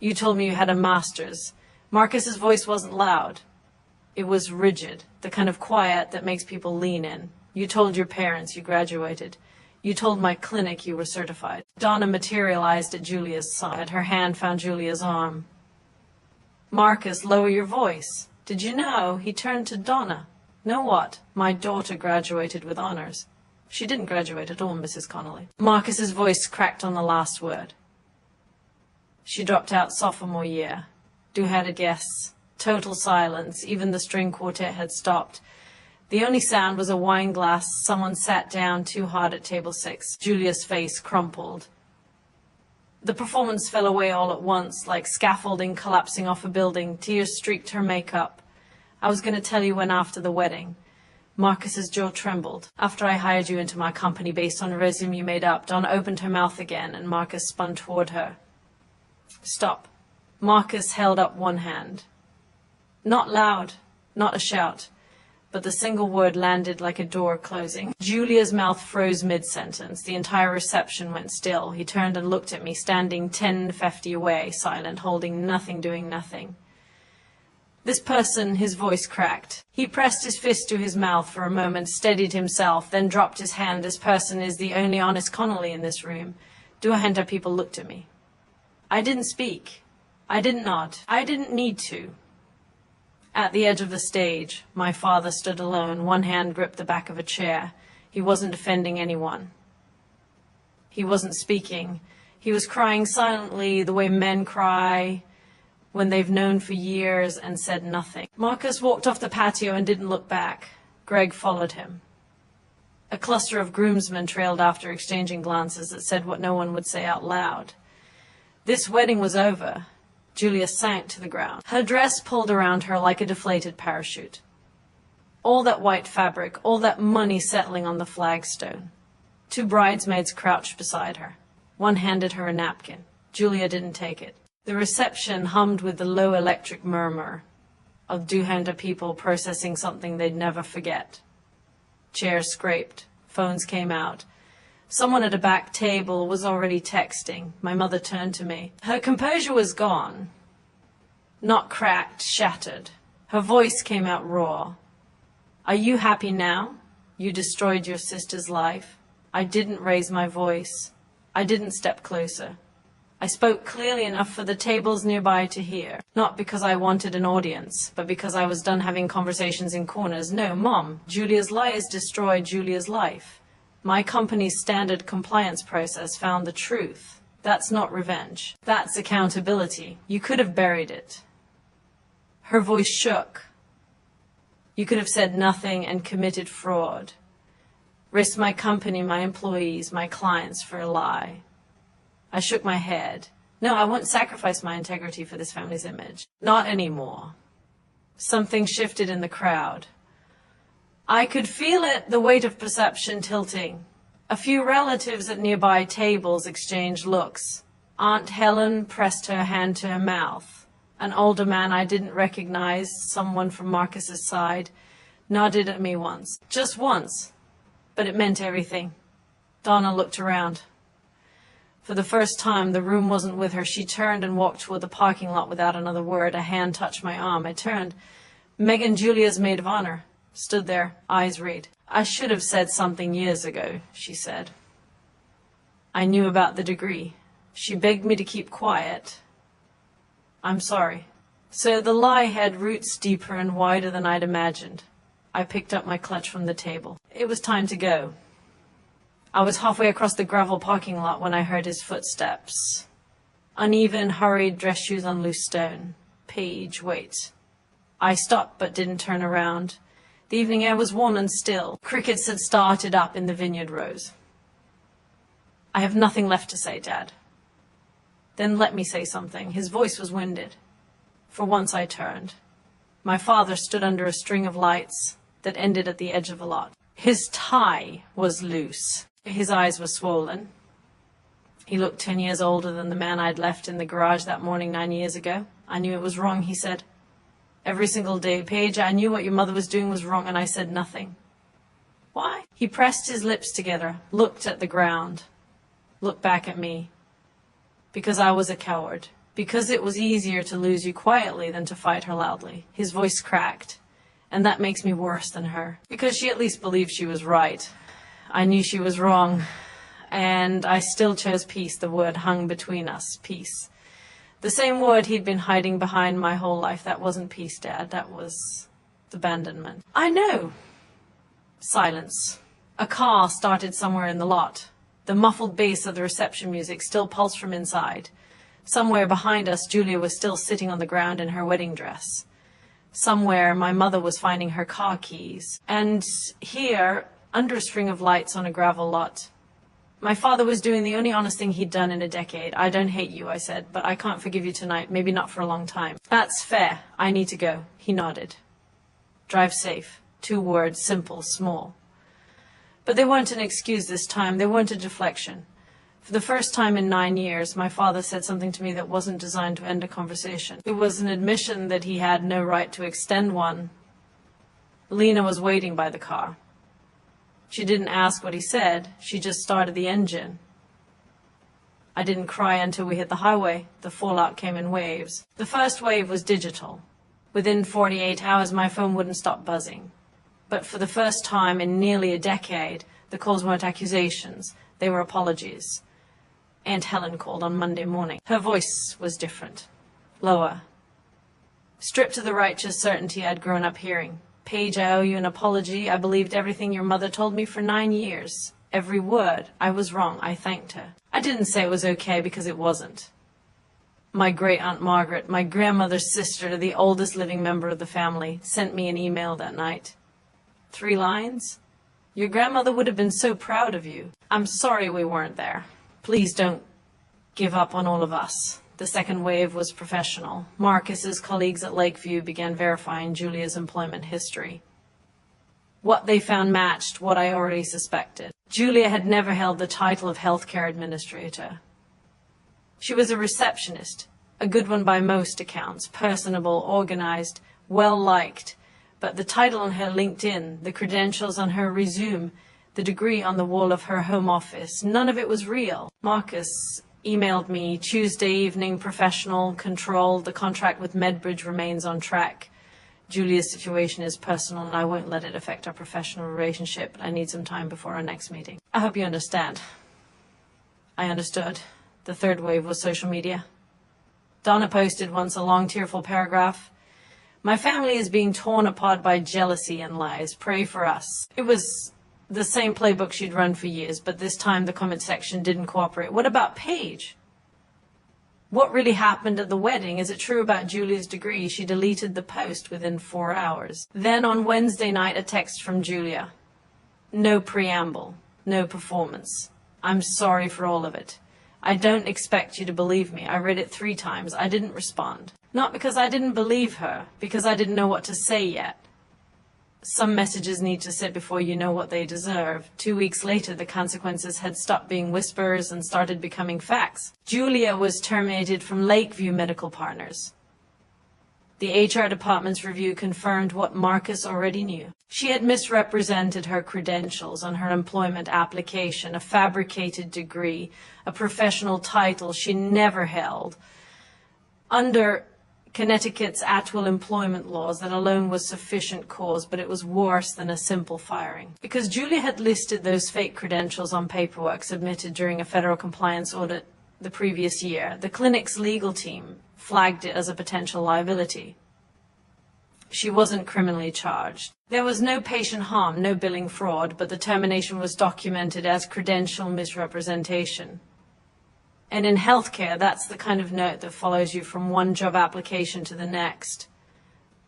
You told me you had a master's. Marcus's voice wasn't loud. It was rigid, the kind of quiet that makes people lean in. You told your parents you graduated. You told my clinic you were certified. Donna materialized at Julia's side. Her hand found Julia's arm. Marcus, lower your voice. Did you know? He turned to Donna. Know what? My daughter graduated with honors. She didn't graduate at all, Mrs. Connelly. Marcus's voice cracked on the last word. She dropped out sophomore year. Do had a guess. Total silence. Even the string quartet had stopped. The only sound was a wine glass. Someone sat down too hard at table 6. Julia's face crumpled. The performance fell away all at once, like scaffolding collapsing off a building. Tears streaked her makeup. I was going to tell you when after the wedding. Marcus's jaw trembled. After I hired you into my company based on a resume you made up, Donna opened her mouth again and Marcus spun toward her. Stop. Marcus held up one hand. Not loud, not a shout, but the single word landed like a door closing. Julia's mouth froze mid-sentence. The entire reception went still. He turned and looked at me, standing 10 away, silent, holding nothing, doing nothing. This person, his voice cracked. He pressed his fist to his mouth for a moment, steadied himself, then dropped his hand. This person is the only honest Connelly in this room. Do a hand up, people looked at me. I didn't speak. I didn't nod. I didn't need to. At the edge of the stage, my father stood alone. One hand gripped the back of a chair. He wasn't defending anyone. He wasn't speaking. He was crying silently, the way men cry when they've known for years and said nothing. Marcus walked off the patio and didn't look back. Greg followed him. A cluster of groomsmen trailed after, exchanging glances that said what no one would say out loud. This wedding was over. Julia sank to the ground. Her dress pulled around her like a deflated parachute. All that white fabric, all that money settling on the flagstone. 2 bridesmaids crouched beside her. One handed her a napkin. Julia didn't take it. The reception hummed with the low electric murmur of do-hander people processing something they'd never forget. Chairs scraped. Phones came out. Someone at a back table was already texting. My mother turned to me. Her composure was gone. Not cracked, shattered. Her voice came out raw. Are you happy now? You destroyed your sister's life. I didn't raise my voice. I didn't step closer. I spoke clearly enough for the tables nearby to hear. Not because I wanted an audience, but because I was done having conversations in corners. No, Mom, Julia's lies destroyed Julia's life. My company's standard compliance process found the truth. That's not revenge. That's accountability. You could have buried it. Her voice shook. You could have said nothing and committed fraud. Risked my company, my employees, my clients for a lie. I shook my head. No, I won't sacrifice my integrity for this family's image. Not anymore. Something shifted in the crowd. I could feel it, the weight of perception tilting. A few relatives at nearby tables exchanged looks. Aunt Helen pressed her hand to her mouth. An older man I didn't recognize, someone from Marcus's side, nodded at me once. Just once. But it meant everything. Donna looked around. For the first time, the room wasn't with her. She turned and walked toward the parking lot without another word. A hand touched my arm. I turned. Megan, Julia's maid of honor, stood there, eyes red. I should have said something years ago, she said. I knew about the degree. She begged me to keep quiet. I'm sorry. So the lie had roots deeper and wider than I'd imagined. I picked up my clutch from the table. It was time to go. I was halfway across the gravel parking lot when I heard his footsteps. Uneven, hurried, dress shoes on loose stone. Paige, wait. I stopped but didn't turn around. The evening air was warm and still. Crickets had started up in the vineyard rows. I have nothing left to say, Dad. Then let me say something. His voice was winded. For once I turned. My father stood under a string of lights that ended at the edge of a lot. His tie was loose. His eyes were swollen. He looked 10 years older than the man I'd left in the garage that morning 9 years ago. I knew it was wrong, he said. Every single day, Paige, I knew what your mother was doing was wrong, and I said nothing. Why? He pressed his lips together, looked at the ground, looked back at me. Because I was a coward. Because it was easier to lose you quietly than to fight her loudly. His voice cracked. And that makes me worse than her. Because she at least believed she was right. I knew she was wrong. And I still chose peace. The word hung between us. Peace. The same word he'd been hiding behind my whole life. That wasn't peace, Dad. That was abandonment. I know. Silence. A car started somewhere in the lot. The muffled bass of the reception music still pulsed from inside. Somewhere behind us, Julia was still sitting on the ground in her wedding dress. Somewhere, my mother was finding her car keys. And here, under a string of lights on a gravel lot, my father was doing the only honest thing he'd done in a decade. I don't hate you, I said, but I can't forgive you tonight, maybe not for a long time. That's fair. I need to go. He nodded. Drive safe. 2 words, simple, small. But they weren't an excuse this time. They weren't a deflection. For the first time in 9 years, my father said something to me that wasn't designed to end a conversation. It was an admission that he had no right to extend one. Lena was waiting by the car. She didn't ask what he said. She just started the engine. I didn't cry until we hit the highway. The fallout came in waves. The first wave was digital. Within 48 hours, my phone wouldn't stop buzzing. But for the first time in nearly a decade, the calls weren't accusations. They were apologies. Aunt Helen called on Monday morning. Her voice was different, lower. Stripped of the righteous certainty I'd grown up hearing. Paige, I owe you an apology. I believed everything your mother told me for 9 years. Every word. I was wrong. I thanked her. I didn't say it was okay because it wasn't. My great-aunt Margaret, my grandmother's sister, the oldest living member of the family, sent me an email that night. 3 lines. Your grandmother would have been so proud of you. I'm sorry we weren't there. Please don't give up on all of us. The second wave was professional. Marcus's colleagues at Lakeview began verifying Julia's employment history. What they found matched what I already suspected. Julia had never held the title of healthcare administrator. She was a receptionist, a good one by most accounts, personable, organized, well-liked. But the title on her LinkedIn, the credentials on her resume, the degree on the wall of her home office, none of it was real. Marcus emailed me Tuesday evening, professional, controlled, the contract with MedBridge remains on track. Julia's situation is personal and I won't let it affect our professional relationship. I need some time before our next meeting. I hope you understand. I understood. The third wave was social media. Donna posted once a long, tearful paragraph. "My family is being torn apart by jealousy and lies. Pray for us." It was the same playbook she'd run for years, but this time the comment section didn't cooperate. What about Paige? What really happened at the wedding? Is it true about Julia's degree? She deleted the post within 4 hours. Then on Wednesday night, a text from Julia. No preamble, no performance. "I'm sorry for all of it. I don't expect you to believe me. I read it 3 times. I didn't respond. Not because I didn't believe her, because I didn't know what to say yet. Some messages need to sit before you know what they deserve." 2 weeks later, the consequences had stopped being whispers and started becoming facts. Julia was terminated from Lakeview Medical Partners. The HR department's review confirmed what Marcus already knew. She had misrepresented her credentials on her employment application, a fabricated degree, a professional title she never held. Under Connecticut's actual employment laws, that alone was sufficient cause, but it was worse than a simple firing. Because Julia had listed those fake credentials on paperwork submitted during a federal compliance audit the previous year, the clinic's legal team flagged it as a potential liability. She wasn't criminally charged. There was no patient harm, no billing fraud, but the termination was documented as credential misrepresentation. And in healthcare, that's the kind of note that follows you from one job application to the next.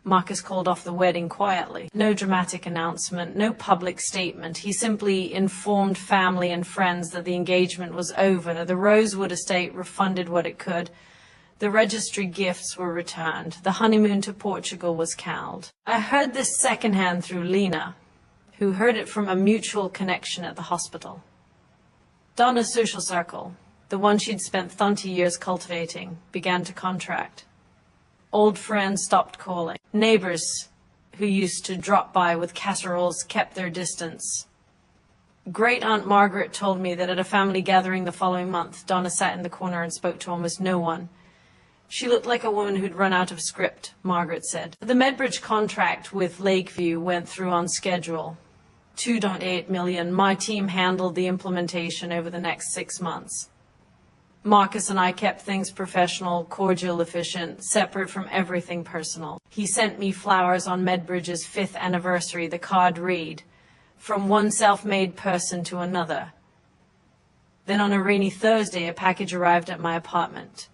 Marcus called off the wedding quietly. No dramatic announcement, no public statement. He simply informed family and friends that the engagement was over. The Rosewood estate refunded what it could. The registry gifts were returned. The honeymoon to Portugal was cancelled. I heard this secondhand through Lena, who heard it from a mutual connection at the hospital. Donna's social circle, the one she'd spent 30 years cultivating, began to contract. Old friends stopped calling. Neighbors who used to drop by with casseroles kept their distance. Great Aunt Margaret told me that at a family gathering the following month, Donna sat in the corner and spoke to almost no one. She looked like a woman who'd run out of script, Margaret said. The MedBridge contract with Lakeview went through on schedule. $2.8 million. My team handled the implementation over the next 6 months. Marcus and I kept things professional, cordial, efficient, separate from everything personal. He sent me flowers on MedBridge's 5th anniversary. The card read, "From one self-made person to another." Then on a rainy Thursday, a package arrived at my apartment.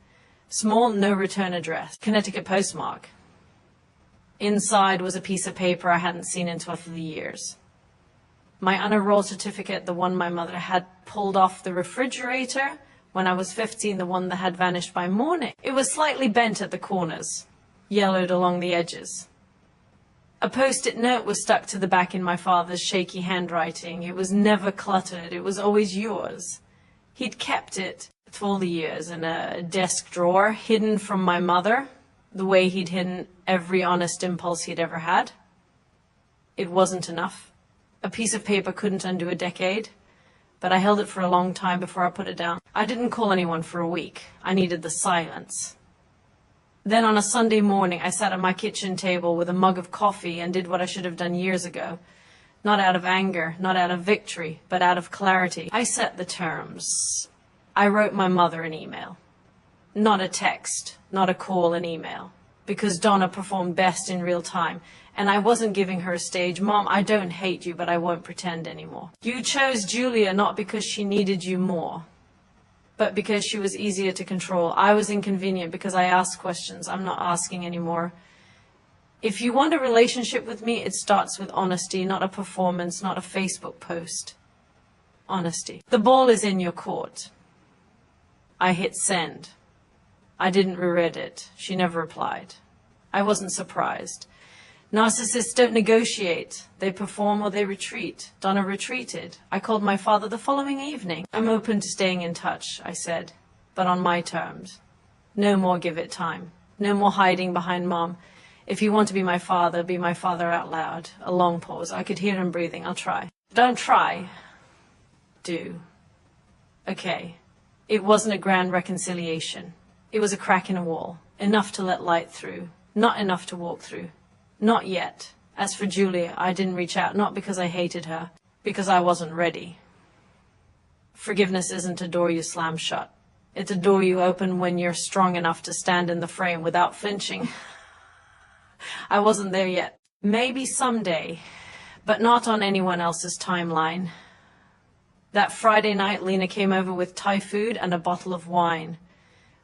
Small, no return address, Connecticut postmark. Inside was a piece of paper I hadn't seen in 12 years. My honor roll certificate, the one my mother had pulled off the refrigerator when I was 15, the one that had vanished by morning. It was slightly bent at the corners, yellowed along the edges. A post-it note was stuck to the back in my father's shaky handwriting. It was never cluttered. It was always yours. He'd kept it for all the years in a desk drawer, hidden from my mother, the way he'd hidden every honest impulse he'd ever had. It wasn't enough. A piece of paper couldn't undo a decade, but I held it for a long time before I put it down. I didn't call anyone for a week. I needed the silence. Then on a Sunday morning, I sat at my kitchen table with a mug of coffee and did what I should have done years ago. Not out of anger, not out of victory, but out of clarity. I set the terms. I wrote my mother an email. Not a text, not a call, an email. Because Donna performed best in real time. And I wasn't giving her a stage. "Mom, I don't hate you, but I won't pretend anymore. You chose Julia not because she needed you more, but because she was easier to control. I was inconvenient because I asked questions. I'm not asking anymore. If you want a relationship with me, it starts with honesty, not a performance, not a Facebook post. Honesty. The ball is in your court." I hit send. I didn't reread it. She never replied. I wasn't surprised. Narcissists don't negotiate. They perform or they retreat. Donna retreated. I called my father the following evening. "I'm open to staying in touch," I said, "but on my terms. No more give it time. No more hiding behind Mom. If you want to be my father out loud." A long pause. I could hear him breathing. "I'll try." "Don't try. Do." Okay. It wasn't a grand reconciliation. It was a crack in a wall. Enough to let light through. Not enough to walk through. Not yet. As for Julia, I didn't reach out, not because I hated her, because I wasn't ready. Forgiveness isn't a door you slam shut. It's a door you open when you're strong enough to stand in the frame without flinching. I wasn't there yet. Maybe someday, but not on anyone else's timeline. That Friday night, Lena came over with Thai food and a bottle of wine.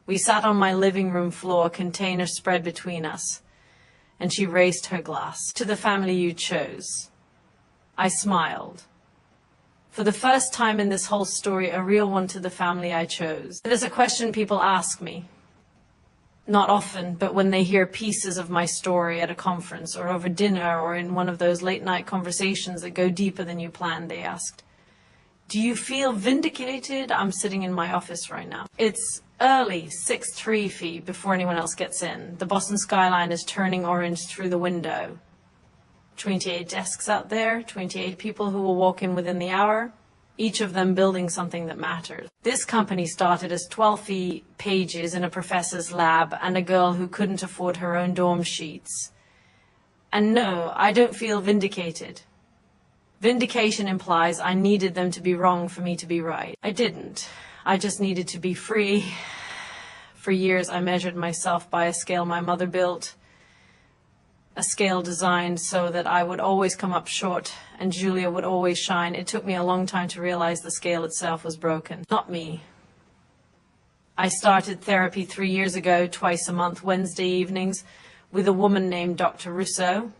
We sat on my living room floor, a container spread between us, and she raised her glass. To the family you chose. I smiled. For the first time in this whole story, a real one to the family I chose. It is a question people ask me. Not often, but when they hear pieces of my story at a conference or over dinner or in one of those late-night conversations that go deeper than you planned, they asked, "Do you feel vindicated?" I'm sitting in my office right now. It's early, 6:03 feet before anyone else gets in. The Boston skyline is turning orange through the window. 28 desks out there, 28 people who will walk in within the hour, each of them building something that matters. This company started as 12 pages in a professor's lab and a girl who couldn't afford her own dorm sheets. And no, I don't feel vindicated. Vindication implies I needed them to be wrong for me to be right. I didn't. I just needed to be free. For years I measured myself by a scale my mother built, a scale designed so that I would always come up short and Julia would always shine. It took me a long time to realize the scale itself was broken, not me. I started therapy 3 years ago, twice a month, Wednesday evenings, with a woman named Dr. Russo,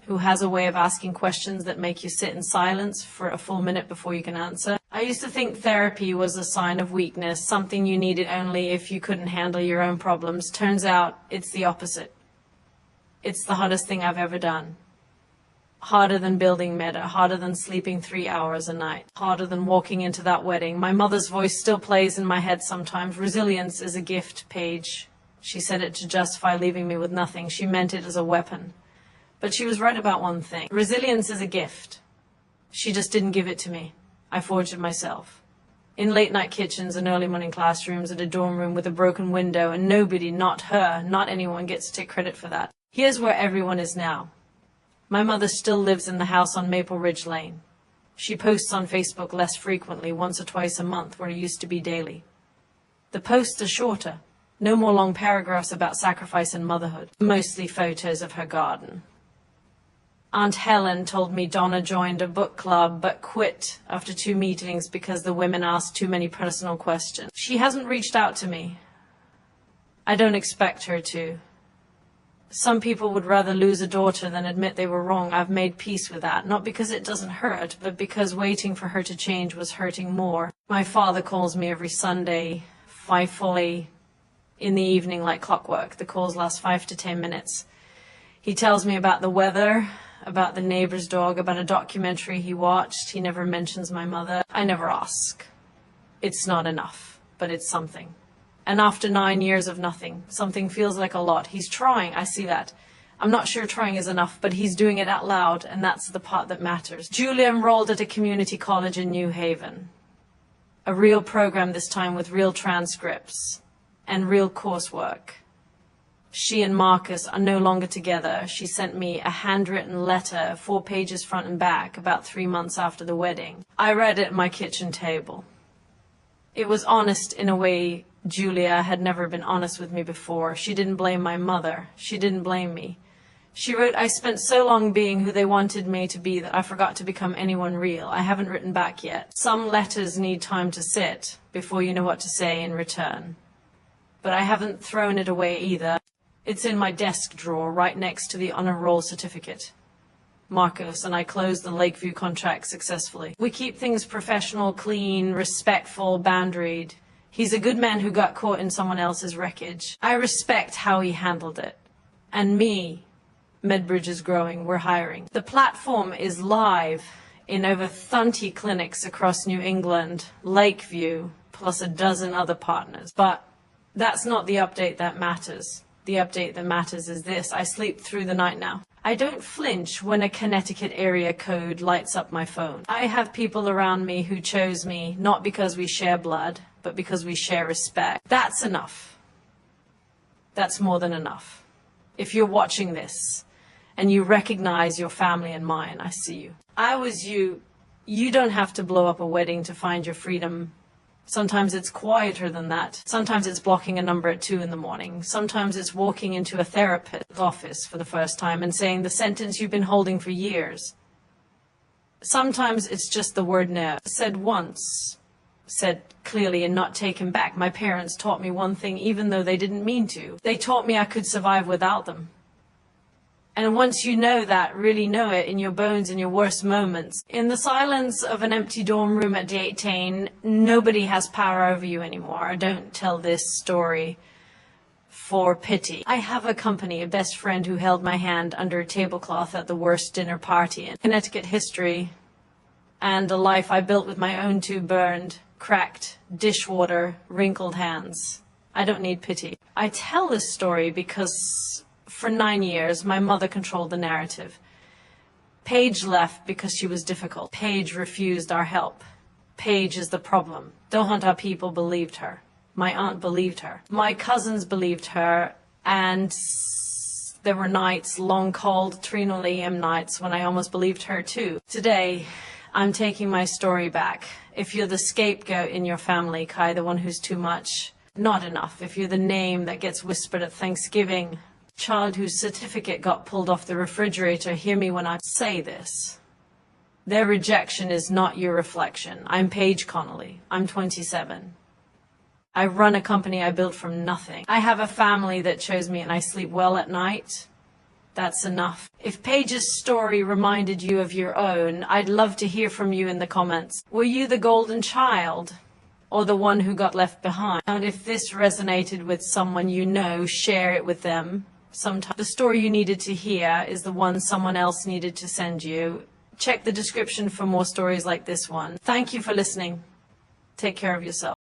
who has a way of asking questions that make you sit in silence for a full minute before you can answer. I used to think therapy was a sign of weakness, something you needed only if you couldn't handle your own problems. Turns out it's the opposite. It's the hardest thing I've ever done. Harder than building Meta, harder than sleeping 3 hours a night, harder than walking into that wedding. My mother's voice still plays in my head sometimes. Resilience is a gift, Paige. She said it to justify leaving me with nothing. She meant it as a weapon. But she was right about one thing. Resilience is a gift. She just didn't give it to me. I forged it myself. In late-night kitchens and early morning classrooms, at a dorm room with a broken window, and nobody, not her, not anyone, gets to take credit for that. Here's where everyone is now. My mother still lives in the house on Maple Ridge Lane. She posts on Facebook less frequently, once or twice a month, where it used to be daily. The posts are shorter. No more long paragraphs about sacrifice and motherhood. Mostly photos of her garden. Aunt Helen told me Donna joined a book club but quit after 2 meetings because the women asked too many personal questions. She hasn't reached out to me. I don't expect her to. Some people would rather lose a daughter than admit they were wrong. I've made peace with that, not because it doesn't hurt, but because waiting for her to change was hurting more. My father calls me every Sunday, 5:40 in the evening like clockwork. The calls last 5 to 10 minutes. He tells me about the weather, about the neighbor's dog, about a documentary he watched. He never mentions my mother. I never ask. It's not enough, but it's something. And after 9 years of nothing, something feels like a lot. He's trying, I see that. I'm not sure trying is enough, but he's doing it out loud, and that's the part that matters. Julia enrolled at a community college in New Haven. A real program this time with real transcripts and real coursework. She and Marcus are no longer together. She sent me a handwritten letter, 4 pages front and back, about 3 months after the wedding. I read it at my kitchen table. It was honest in a way Julia had never been honest with me before. She didn't blame my mother. She didn't blame me. She wrote, "I spent so long being who they wanted me to be that I forgot to become anyone real. I haven't written back yet. Some letters need time to sit before you know what to say in return. But I haven't thrown it away either. It's in my desk drawer right next to the honor roll certificate." Marcos and I closed the Lakeview contract successfully. We keep things professional, clean, respectful, boundaried. He's a good man who got caught in someone else's wreckage. I respect how he handled it. And me, MedBridge is growing, we're hiring. The platform is live in over 30 clinics across New England, Lakeview, plus a dozen other partners. But that's not the update that matters. The update that matters is this: I sleep through the night now. I don't flinch when a Connecticut area code lights up my phone. I have people around me who chose me not because we share blood, but because we share respect. That's enough. That's more than enough. If you're watching this and you recognize your family and mine, I see you. I was you. You don't have to blow up a wedding to find your freedom Sometimes it's quieter than that. Sometimes it's blocking a number at 2 in the morning. Sometimes it's walking into a therapist's office for the first time and saying the sentence you've been holding for years. Sometimes it's just the word no, said once, said clearly and not taken back. My parents taught me one thing even though they didn't mean to. They taught me I could survive without them. And once you know that, really know it in your bones, in your worst moments, in the silence of an empty dorm room at 18, nobody has power over you anymore. I don't tell this story for pity. I have a company, a best friend who held my hand under a tablecloth at the worst dinner party in Connecticut history, and a life I built with my own 2 burned, cracked, dishwater, wrinkled hands. I don't need pity. I tell this story because for 9 years, my mother controlled the narrative. Paige left because she was difficult. Paige refused our help. Paige is the problem. Don't hunt our people believed her. My aunt believed her. My cousins believed her, and there were nights, long, cold, 3 a.m. nights when I almost believed her too. Today, I'm taking my story back. If you're the scapegoat in your family, Kai, the one who's too much, not enough. If you're the name that gets whispered at Thanksgiving, child whose certificate got pulled off the refrigerator, hear me when I say this. Their rejection is not your reflection. I'm Paige Connelly. I'm 27. I run a company I built from nothing. I have a family that chose me and I sleep well at night. That's enough. If Paige's story reminded you of your own, I'd love to hear from you in the comments. Were you the golden child or the one who got left behind? And if this resonated with someone you know, share it with them. Sometimes the story you needed to hear is the one someone else needed to send you. Check the description for more stories like this one. Thank you for listening. Take care of yourself.